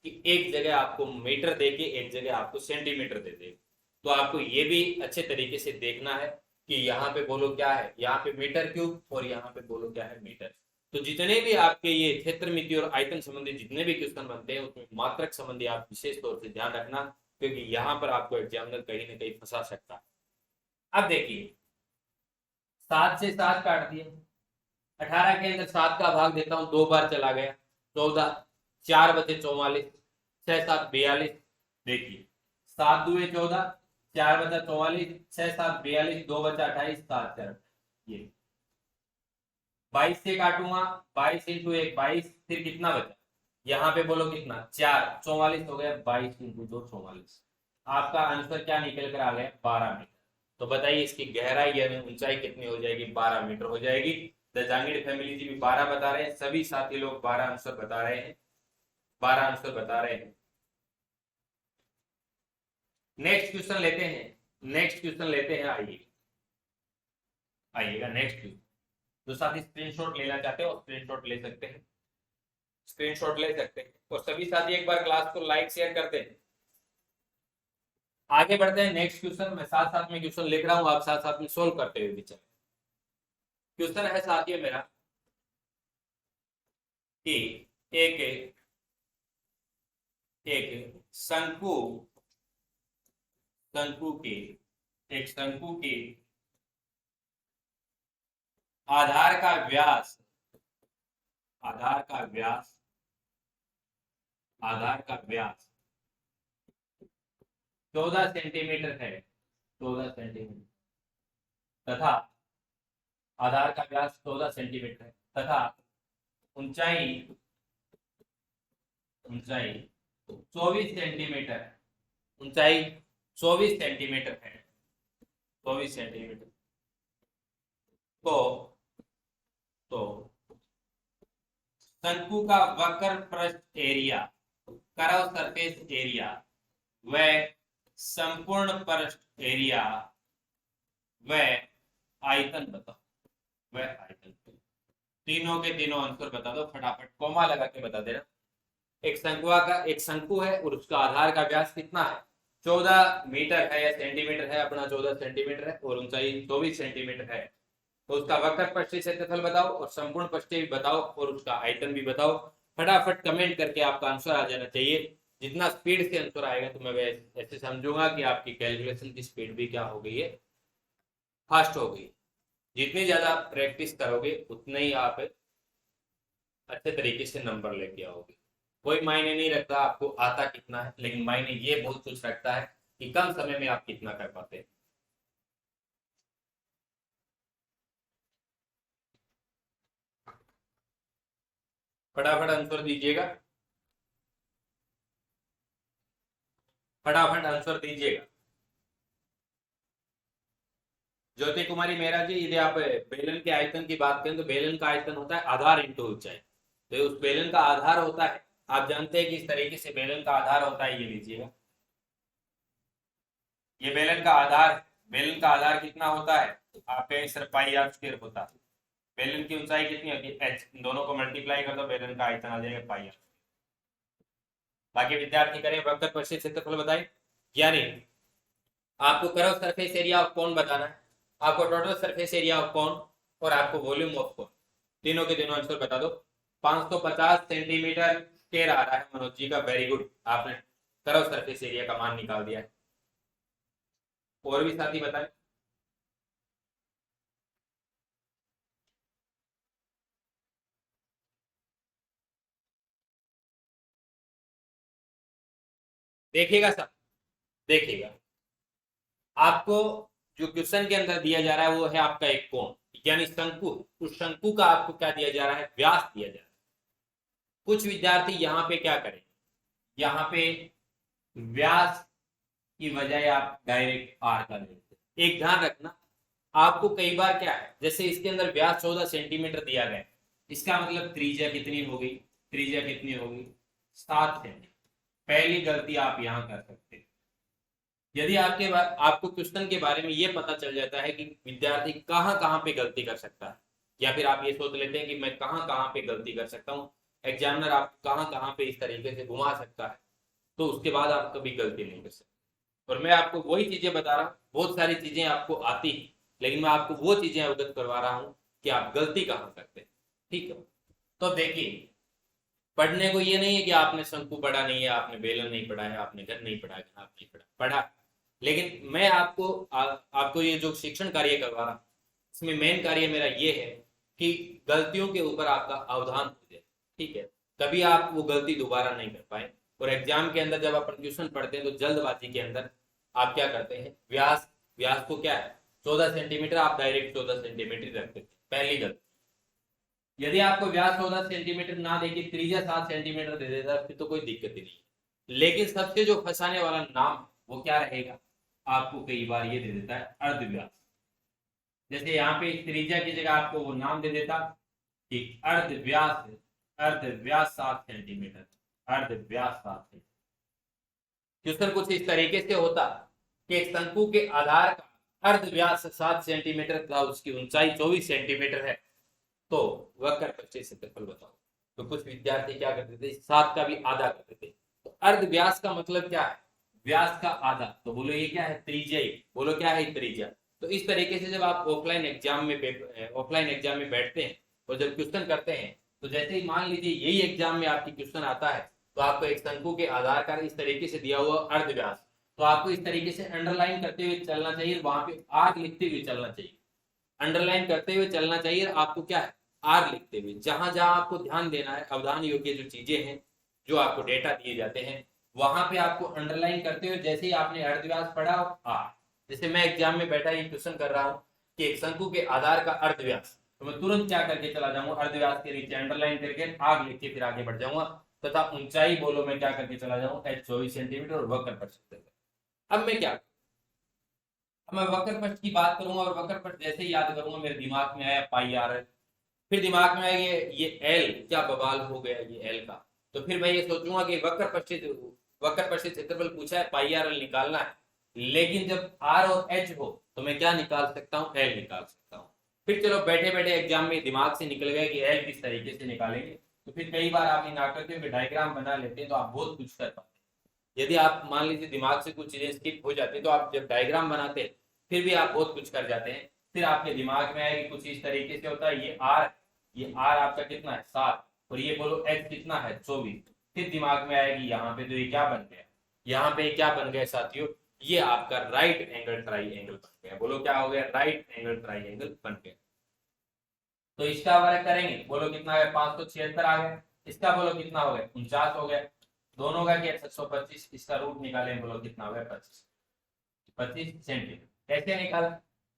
कि एक जगह आपको मीटर देके एक जगह आपको सेंटीमीटर दे दे। तो आपको ये भी अच्छे तरीके से देखना है कि यहाँ पे बोलो क्या है? यहाँ पे मीटर क्यूब और यहाँ पे बोलो क्या है? मीटर। तो जितने भी आपके ये क्षेत्र मिति और आयतन संबंधी जितने भी क्वेश्चन बनते हैं उसमें मात्रक संबंधी आप विशेष तौर से ध्यान रखना, क्योंकि यहाँ पर आपको एग्जामिनर कहीं ना कहीं फंसा सकता है। अब देखिए, 7 से 7 काट दिए, 18 के अंदर 7 का भाग देता हूं, 2 बार चला गया, 14, 4 बचे 44, 6 7 42। देखिए 7 दूए 14, 4 बचा 44, 6 7 42, 2 बचा 28, 7 4। ये 22 से काटूंगा, 22 × 1 22, फिर कितना बचा? यहाँ पे बोलो कितना, 4, 44 हो गया, 22 इंटू 2 44। आपका आंसर क्या निकल कर आ गया, 12 मीटर। तो बताइए इसकी गहराई यानी ऊंचाई कितनी हो जाएगी, 12 मीटर हो जाएगी। द जांगिड़ फैमिली जी भी 12 बता रहे हैं, सभी साथी लोग 12 आंसर बता रहे हैं, 12 आंसर बता रहे हैं। नेक्स्ट क्वेश्चन लेते हैं, नेक्स्ट क्वेश्चन लेते हैं, आइए आइएगा नेक्स्ट क्वेश्चन। जो साथी स्क्रीनशॉट लेना चाहते हो स्क्रीनशॉट ले सकते हैं, स्क्रीनशॉट ले सकते हैं। और सभी साथी एक बार क्लास को लाइक शेयर करते हैं। आगे बढ़ते हैं नेक्स्ट क्वेश्चन। मैं साथ साथ में क्वेश्चन लिख रहा हूं, आप साथ साथ में सोल्व करते हुए भी चले। क्वेश्चन है साथियों मेरा कि एक एक शंकु शंकु के एक शंकु के आधार का व्यास आधार का व्यास आधार का व्यास 14 सेंटीमीटर है, 14 सेंटीमीटर तथा आधार का व्यास 14 सेंटीमीटर है तथा ऊंचाई ऊंचाई 24 सेंटीमीटर, ऊंचाई 24 सेंटीमीटर है, 24 सेंटीमीटर। तो तो शंकु का वक्र पृष्ठ एरिया, कर्व सरफेस एरिया व संपूर्ण पृष्ठ एरिया व आयतन बताओ, वह आयतन। तीनों के तीनों आंसर बता दो फटाफट, कोमा लगा के बता देना। एक शंकु है और उसका आधार का व्यास कितना है, 14 मीटर है या सेंटीमीटर है, अपना 14 सेंटीमीटर है और ऊंचाई 24 सेंटीमीटर है। तो उसका वक्र पृष्ठीय क्षेत्रफल बताओ और संपूर्ण पृष्ठीय भी बताओ और उसका आयतन भी बताओ। फटाफट कमेंट करके आपका आंसर आ जाना चाहिए। जितना स्पीड से आंसर आएगा तो मैं ऐसे समझूंगा कि आपकी कैलकुलेशन की स्पीड भी क्या हो गई है, फास्ट हो गई। जितनी ज्यादा प्रैक्टिस करोगे उतने ही आप अच्छे तरीके से नंबर लेके आओगे। कोई मायने नहीं रखता आपको आता कितना है, लेकिन मायने ये बहुत कुछ रखता है कि कम समय में आप कितना कर पाते हैं। फटाफट आंसर दीजिएगा, फटाफट आंसर दीजिएगा। ज्योति कुमारी मेहरा जी, यदि आप बेलन के आयतन की बात करें तो बेलन का आयतन होता है आधार इंटू ऊंचाई। तो उस बेलन का आधार होता है, आप जानते हैं कि इस तरीके से बेलन का आधार होता है, ये लीजिएगा, ये बेलन का आधार। बेलन का आधार कितना होता है, आपके सर पाई आर स्क्वायर होता है। बेलन की ऊंचाई कितनी होती है, एच। दोनों को मल्टीप्लाई कर दो, बेलन का आयतन आ जाएगा पाई आर। बाकी विद्यार्थी करें वक्र पृष्ठीय क्षेत्रफल बताए, यानी आपको curve surface area of cone बताना है, आपको total surface area of cone और आपको वॉल्यूम ऑफ कोन, तीनों के तीनों आंसर बता दो। 550 सेंटीमीटर स्क्वायर आ रहा है मनोज जी का, वेरी गुड, आपने कर्व सरफेस एरिया का मान निकाल दिया है। और भी साथी बताएं। देखिएगा सब, देखिएगा आपको जो क्वेश्चन के अंदर दिया जा रहा है वो है आपका एक कोण, यानी शंकु। उस शंकु का आपको क्या दिया जा रहा है, व्यास दिया जा रहा है। कुछ विद्यार्थी यहाँ पे क्या करें, यहाँ पे व्यास की बजाय आप डायरेक्ट आर का लेते। एक ध्यान रखना, आपको कई बार क्या है, जैसे इसके अंदर व्यास 14 सेंटीमीटर दिया गया, इसका मतलब त्रिज्या कितनी होगी, त्रिज्या कितनी होगी, 7 सेंटीमीटर। पहली गलती आप यहाँ कर सकते हैं। यदि आपको क्वेश्चन के बारे में ये पता चल जाता है कि विद्यार्थी कहाँ कहाँ पे गलती कर सकता है, या फिर आप ये सोच लेते हैं कि मैं कहाँ कहाँ पे गलती कर सकता हूँ, एग्जामिनर आप कहाँ कहाँ पे इस तरीके से घुमा सकता है, तो उसके बाद आप कभी गलती नहीं कर सकते। और मैं आपको वही चीजें बता रहा हूँ, बहुत सारी चीजें आपको आती है, लेकिन मैं आपको वो चीजें अवगत करवा रहा हूँ कि आप गलती कहाँ करते हैं। ठीक है, तो देखिए, पढ़ने को ये नहीं है कि आपने शंकु पढ़ा नहीं है, आपने बेलन नहीं पढ़ा है, आपने घर नहीं पढ़ा है, आप नहीं पढ़ा, लेकिन मैं आपको ये जो शिक्षण कार्य करवा रहा हूँ, इसमें मेन कार्य मेरा ये है कि गलतियों के ऊपर आपका अवधान हो जाए। ठीक है, कभी आप वो गलती दोबारा नहीं कर पाए। और एग्जाम के अंदर जब अपन ट्यूशन पढ़ते हैं तो जल्दबाजी के अंदर आप क्या करते हैं, व्यास व्यास को क्या है 14 सेंटीमीटर, आप डायरेक्ट 14 सेंटीमीटर रखते थे, पहली गलती। यदि आपको व्यास 14 सेंटीमीटर ना देके त्रिज्या 7 सेंटीमीटर दे देता फिर तो कोई दिक्कत ही नहीं। लेकिन सबसे जो फंसाने वाला नाम वो क्या रहेगा, आपको कई बार ये दे देता है अर्धव्यास। जैसे यहाँ पे त्रिज्या की जगह आपको वो नाम दे देता कि अर्धव्यास, अर्धव्यास 7 सेंटीमीटर, अर्धव्यास 7 सेंटीमीटर। क्वेश्चन कुछ इस तरीके से होता कि एक शंकु के आधार का अर्धव्यास 7 सेंटीमीटर तथा उसकी ऊंचाई 24 सेंटीमीटर है, तो वक्र पृष्ठीय क्षेत्रफल बताओ। तो कुछ विद्यार्थी क्या करते थे, 7 का भी आधा करते थे। तो अर्धव्यास का मतलब क्या है, व्यास का आधा। तो बोलो ये क्या है, त्रिज्या। बोलो क्या है, त्रिज्या। तो इस तरीके से जब आप ऑफलाइन एग्जाम में बैठते हैं और जब क्वेश्चन करते हैं, तो जैसे ही मान लीजिए यही एग्जाम में आपकी क्वेश्चन आता है, तो आपको एक शंकु के आधार का इस तरीके से दिया हुआ अर्धव्यास, तो आपको इस तरीके से अंडरलाइन करते हुए चलना चाहिए, वहां पे आर लिखते हुए चलना चाहिए। अंडरलाइन करते हुए चलना चाहिए, आपको क्या है, आर लिखते हुए। जहां जहां आपको ध्यान देना है, अवधान योग्य जो चीजें हैं, जो आपको डेटा दिए जाते हैं, वहां पे आपको अंडरलाइन करते हुए, जैसे ही आपने अर्धव्यास पढ़ा आर। जैसे मैं एग्जाम में बैठा ये क्वेश्चन कर रहा हूँ कि एक शंकु के आधार का अर्धव्यास, तो मैं तुरंत क्या करके चला जाऊंगा, अर्धव्यास के नीचे अंडरलाइन करके आग लिख के फिर आगे बढ़ जाऊंगा। तथा ऊंचाई बोलो मैं क्या करके चला जाऊंगा, 24 सेंटीमीटर और वक्र पृष्ठ। अब मैं क्या, अब मैं वक्र पृष्ठ की बात करूंगा और वक्र पृष्ठ जैसे ही याद करूंगा मेरे दिमाग में आया पाई आर है, फिर दिमाग में आएगा ये एल क्या बवाल हो गया ये एल का। तो फिर मैं ये सोचूंगा कि वक्र पृष्ठीय क्षेत्रफल पूछा है, पाई आर एल निकालना है। लेकिन जब आर और एच हो तो मैं क्या निकाल सकता हूँ, एल निकाल सकता हूँ। फिर चलो बैठे बैठे एग्जाम में दिमाग से निकल गया कि एल किस तरीके से निकालेंगे। तो फिर कई बार आप इन आकृतियों में डायग्राम बना लेते हैं तो आप बहुत कुछ कर पाते हैं। यदि आप मान लीजिए दिमाग से कुछ चीजें स्किप हो जाती है, तो आप जब डायग्राम बनाते हैं फिर भी आप बहुत कुछ कर जाते हैं। फिर आपके दिमाग में आएगी कुछ इस तरीके से होता है, ये आर आपका कितना है 7, और ये बोलो एच कितना है 24। फिर दिमाग में आएगी यहाँ पे, तो ये क्या बन गया, यहाँ पे क्या बन गया साथियों, ये आपका राइट एंगल ट्राइंगल बन गया। बोलो क्या हो गया, राइट एंगल ट्राइंगल बन गया। तो इसका वर्ग करेंगे, बोलो कितना है 576 आ गया। इसका बोलो कितना हो गया, 49 हो गया। दोनों का क्या 725, इसका रूट निकाले, बोलो कितना हो गया 25 सेंटीमीटर। कैसे निकाला,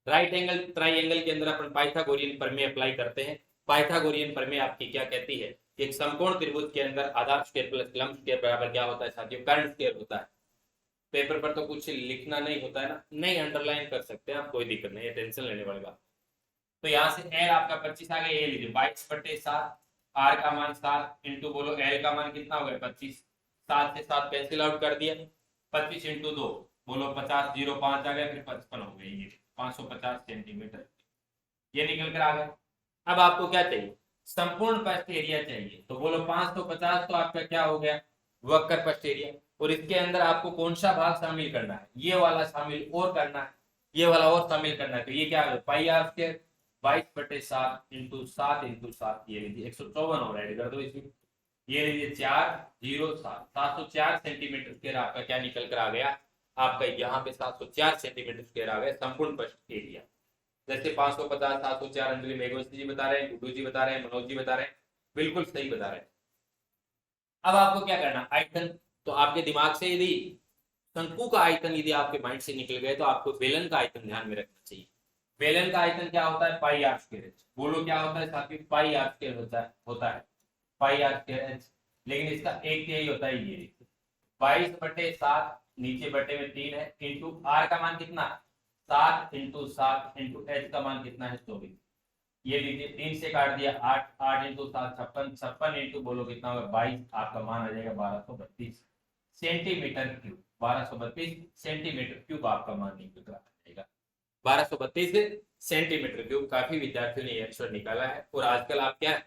राइट एंगल ट्राइंगल के अंदर अपन पाइथागोरियन प्रमेय अप्लाई करते हैं। पाइथागोरियन प्रमेय आपकी क्या कहती है कि एक समकोण त्रिभुज के अंदर आधार स्क्वायर प्लस लंब स्क्वायर बराबर क्या होता है साथियों, कर्ण स्क्वायर होता है। पेपर पर तो कुछ लिखना नहीं होता है ना, नहीं अंडरलाइन कर सकते हैं आप, कोई दिक्कत नहीं है, टेंशन लेने वाली बात। तो यहाँ से एल आपका 25 आ गया, ये लीजिए 22/7, आर का मान 7 इंटू बोलो एल का मान कितना हो गया 25। 7 से 7 कैंसिल आउट कर दिया, 25 इंटू 2 बोलो 50, 0 5 आ गया, फिर 55 हो गई, ये 550 सेंटीमीटर ये निकल कर आ गया। अब आपको क्या चाहिए, संपूर्ण पृष्ठ एरिया चाहिए। तो बोलो 550 तो आपका क्या हो गया, वक्र पृष्ठ एरिया। और इसके अंदर आपको कौन सा भाग शामिल करना है, ये वाला शामिल और करना है, ये वाला और शामिल करना है। तो ये क्या है, पाई आर स्क्वायर 22/7 इंटू 7 इंटू 7, ये लीजिए 154 और ऐड कर दो इसमें, ये लीजिए 407, 704 सेंटीमीटर स्क्वायर आपका क्या निकल कर आ गया, आपका यहाँ पे 704 सेंटीमीटर स्क्वायर आ गया संपूर्ण पृष्ठ एरिया। जैसे 550 704 अंजलि मेघवंशी जी बता रहे हैं, गुड्डू जी बता रहे हैं, मनोज जी बता रहे हैं, बिल्कुल सही बता रहे हैं। अब आपको क्या करना, आयतन। तो आपके दिमाग से यदि शंकु का आयतन यदि आपके माइंड से निकल गए, तो आपको बेलन का आयतन ध्यान में रखना चाहिए। बेलन का आयतन क्या होता है, पाई आर स्क्वायर। बोलो क्या होता है साथियों, पाई आर स्क्वायर होता है पाई आर स्क्वायर। लेकिन इसका एक तिहाई होता है, ये 22/7 नीचे बटे में 3 है, इंटू आर का मान कितना, 7 इंटू 7 इंटू एच का मान कितना है 24। ये लीजिए 3 से काट दिया 8, 8 इंटू 7 56, 56 इंटू बोलो कितना होगा 22, आपका मान आ जाएगा 1232 सेंटीमीटर क्यूब। 1232 सेंटीमीटर क्यूब आपका मान निकल आएगा, 1232 सेंटीमीटर क्यूब। काफी विद्यार्थियों ने आंसर निकाला है। और आजकल आप क्या है,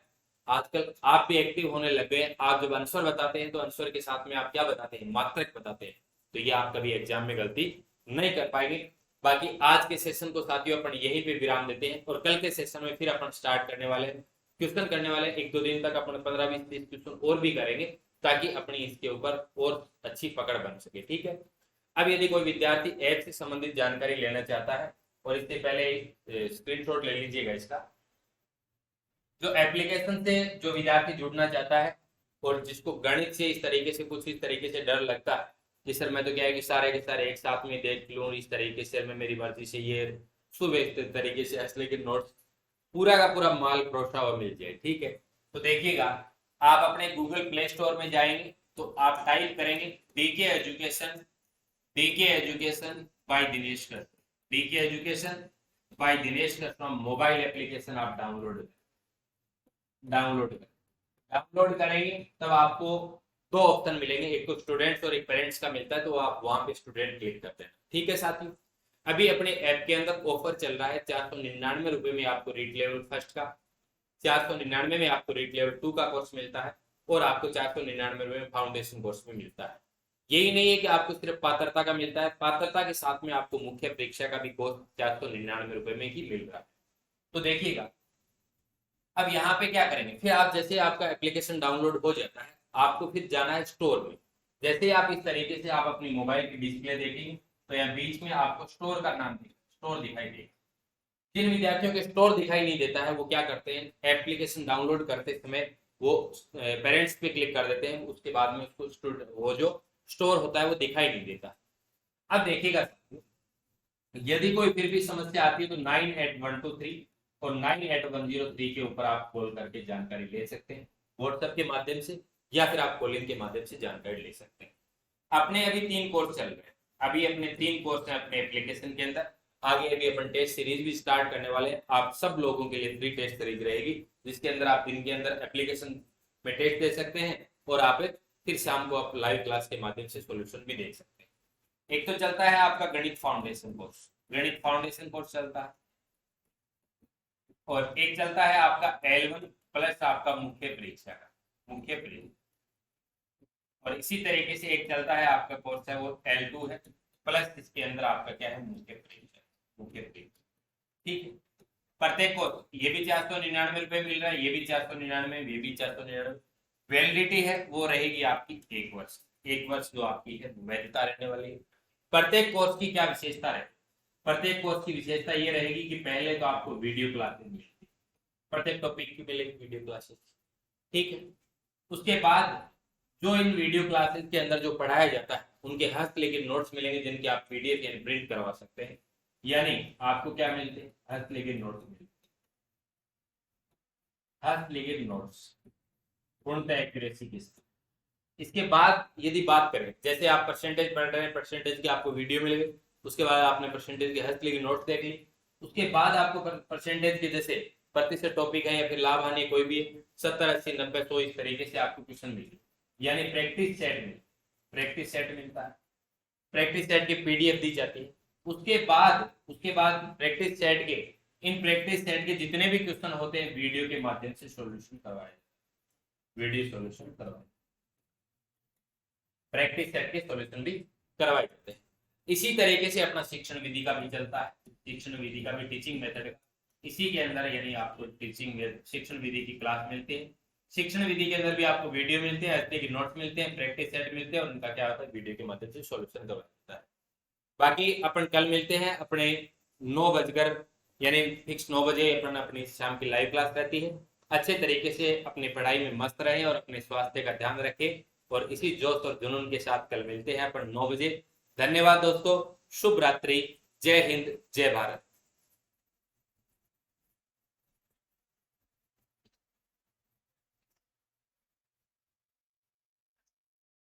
आजकल आप भी एक्टिव होने लग गए। आप जब आंसर बताते हैं तो आंसर के साथ में आप क्या बताते हैं, मात्रक बताते हैं। तो ये आप कभी एग्जाम में गलती नहीं कर पाएंगे। बाकी आज के सेशन को साथियों अपन यहीं पे विराम देते हैं, और कल के सेशन में फिर अपन स्टार्ट करने वाले हैं, क्वेश्चन करने वाले। 1-2 दिन तक अपन 15-20-30 क्वेश्चन और भी करेंगे, ताकि अपनी इसके ऊपर और अच्छी पकड़ बन सके, ठीक है। अब यदि कोई विद्यार्थी ऐप से संबंधित जानकारी लेना चाहता है, और इससे पहले स्क्रीनशॉट ले लीजिएगा इसका, जो एप्लीकेशन से जो विद्यार्थी जुड़ना चाहता है और जिसको गणित से इस तरीके से डर लगता है कि सर मैं तो क्या है कि सारे के सारे एक साथ में देख लूँ, इस तरीके से मैं मेरी मर्जी से ये सुव्यवस्थित तरीके से असली के नोट्स पूरा का पूरा माल परोसा हुआ मिल जाए। ठीक है, तो देखिएगा आप अपने गूगल प्ले स्टोर में जाएंगे तो आप टाइप करेंगे DK education by Dinesh Krishna, DK education by Dinesh Krishna mobile application आप डाउनलोड करेंगे तब आपको दो ऑप्शन मिलेंगे, एक तो स्टूडेंट्स और एक पेरेंट्स का मिलता है, तो आप वहां पे स्टूडेंट क्लिक करते हैं। ठीक है साथियों, अभी अपने ऐप के अंदर ऑफर चल रहा है, 499 रुपए में आपको रीड लेवल फर्स्ट का, 499 में आपको रीड लेवल 2 का कोर्स मिलता है और आपको 499 रुपए में फाउंडेशन कोर्स में मिलता है। यही नहीं है कि आपको सिर्फ पात्रता का मिलता है, पात्रता के साथ में आपको मुख्य परीक्षा का भी कोर्स 499 रुपए में ही मिल रहा है। तो देखिएगा अब यहाँ पे क्या करेंगे, फिर आप जैसे आपका एप्लीकेशन डाउनलोड हो जाता है आपको फिर जाना है स्टोर में। जैसे आप इस तरीके से आप अपनी मोबाइल की डिस्प्ले देखेंगे तो यहाँ बीच में आपको स्टोर का नाम स्टोर दिखाई देगा। जिन विद्यार्थियों के स्टोर दिखाई नहीं देता है वो क्या करते हैं, एप्लीकेशन डाउनलोड करते समय वो पेरेंट्स पे क्लिक कर देते हैं, उसके बाद में उसको वो जो स्टोर होता है वो दिखाई नहीं देता। अब देखिएगा यदि कोई फिर भी समस्या आती है तो 98123 और 98103 के ऊपर आप कॉल करके जानकारी ले सकते हैं, व्हाट्सएप के माध्यम से या फिर आप कॉलिंग के माध्यम से जानकारी ले सकते हैं। अपने अभी 3 कोर्स चल रहे हैं, अभी अपने 3 कोर्स हैं अपने एप्लीकेशन के अंदर, आगे अभी अपन टेस्ट सीरीज भी स्टार्ट करने वाले हैं। आप सब लोगों के लिए फ्री टेस्ट सीरीज रहेगी जिसके अंदर आप दिन के अंदर एप्लीकेशन में टेस्ट दे सकते हैं और आप फिर शाम को आप लाइव क्लास के माध्यम से सॉल्यूशन भी देख सकते हैं। एक तो चलता है आपका गणित फाउंडेशन कोर्स चलता है और एक चलता है आपका L1 प्लस आपका मुख्य परीक्षा और इसी तरीके से एक चलता है आपका कोर्स है वो L2 है प्लस इसके अंदर आपका क्या है मुख्य परीक्षा। ठीक है, प्रत्येक कोर्स ये भी 499 रुपए मिल रहा है, ये भी 499, ये भी 499। वैलिडिटी है वो रहेगी आपकी 1 वर्ष जो आपकी है वैधता रहने वाली है। प्रत्येक कोर्स की क्या विशेषता है, प्रत्येक कोर्स की विशेषता ये रहेगी कि पहले तो आपको वीडियो क्लासेस मिलेगी, प्रत्येक टॉपिक की मिलेगी वीडियो क्लासेस। ठीक है, उसके बाद जो इन वीडियो क्लासेस के अंदर जो पढ़ाया जाता है उनके हस्तलिखित नोट्स मिलेंगे जिनके आप पीडीएफ यानी प्रिंट करवा सकते हैं, यानी आपको क्या मिलते हैं हस्तलिखित नोट्स मिलते हैं, हस्तलिखित नोट्स पूर्णतः एक्यूरेसी के साथ। इसके बाद यदि बात करें जैसे आप परसेंटेज पढ़ रहे हैं, परसेंटेज की आपको वीडियो मिल गई, उसके बाद आपने परसेंटेज के हस्तलिखित नोट्स देख ली, उसके बाद आपको परसेंटेज के जैसे प्रतिशत टॉपिक है या फिर लाभ हानि कोई भी 70 80 90 100 इस तरीके से आपको क्वेश्चन मिले, यानी प्रैक्टिस सेट मिलता है, प्रैक्टिस सेट की पीडीएफ दी जाती है। उसके बाद प्रैक्टिस सेट के जितने भी क्वेश्चन होते हैं वीडियो के माध्यम से सॉल्यूशन करवाए, प्रैक्टिस सेट के सॉल्यूशन भी करवाए जाते हैं। इसी तरीके से अपना शिक्षण विधि का भी चलता है, शिक्षण विधि का भी टीचिंग मेथड इसी के अंदर, यानी आपको शिक्षण विधि की क्लास मिलती है, शिक्षण विधि के अंदर भी आपको वीडियो मिलते हैं, ऐसे की नोट्स मिलते हैं, प्रैक्टिस सेट मिलते हैं और उनका क्या होता है वीडियो के माध्यम से सॉल्यूशन करवाया जाता है। बाकी अपन कल मिलते हैं अपने 9 बजकर यानी फिक्स 9 बजे अपन अपनी शाम की लाइव क्लास रहती है। अच्छे तरीके से अपनी पढ़ाई में मस्त रहे और अपने स्वास्थ्य का ध्यान रखें और इसी जोश और जुनून के साथ कल मिलते हैं अपन 9 बजे। धन्यवाद दोस्तों, शुभ रात्रि, जय हिंद, जय भारत।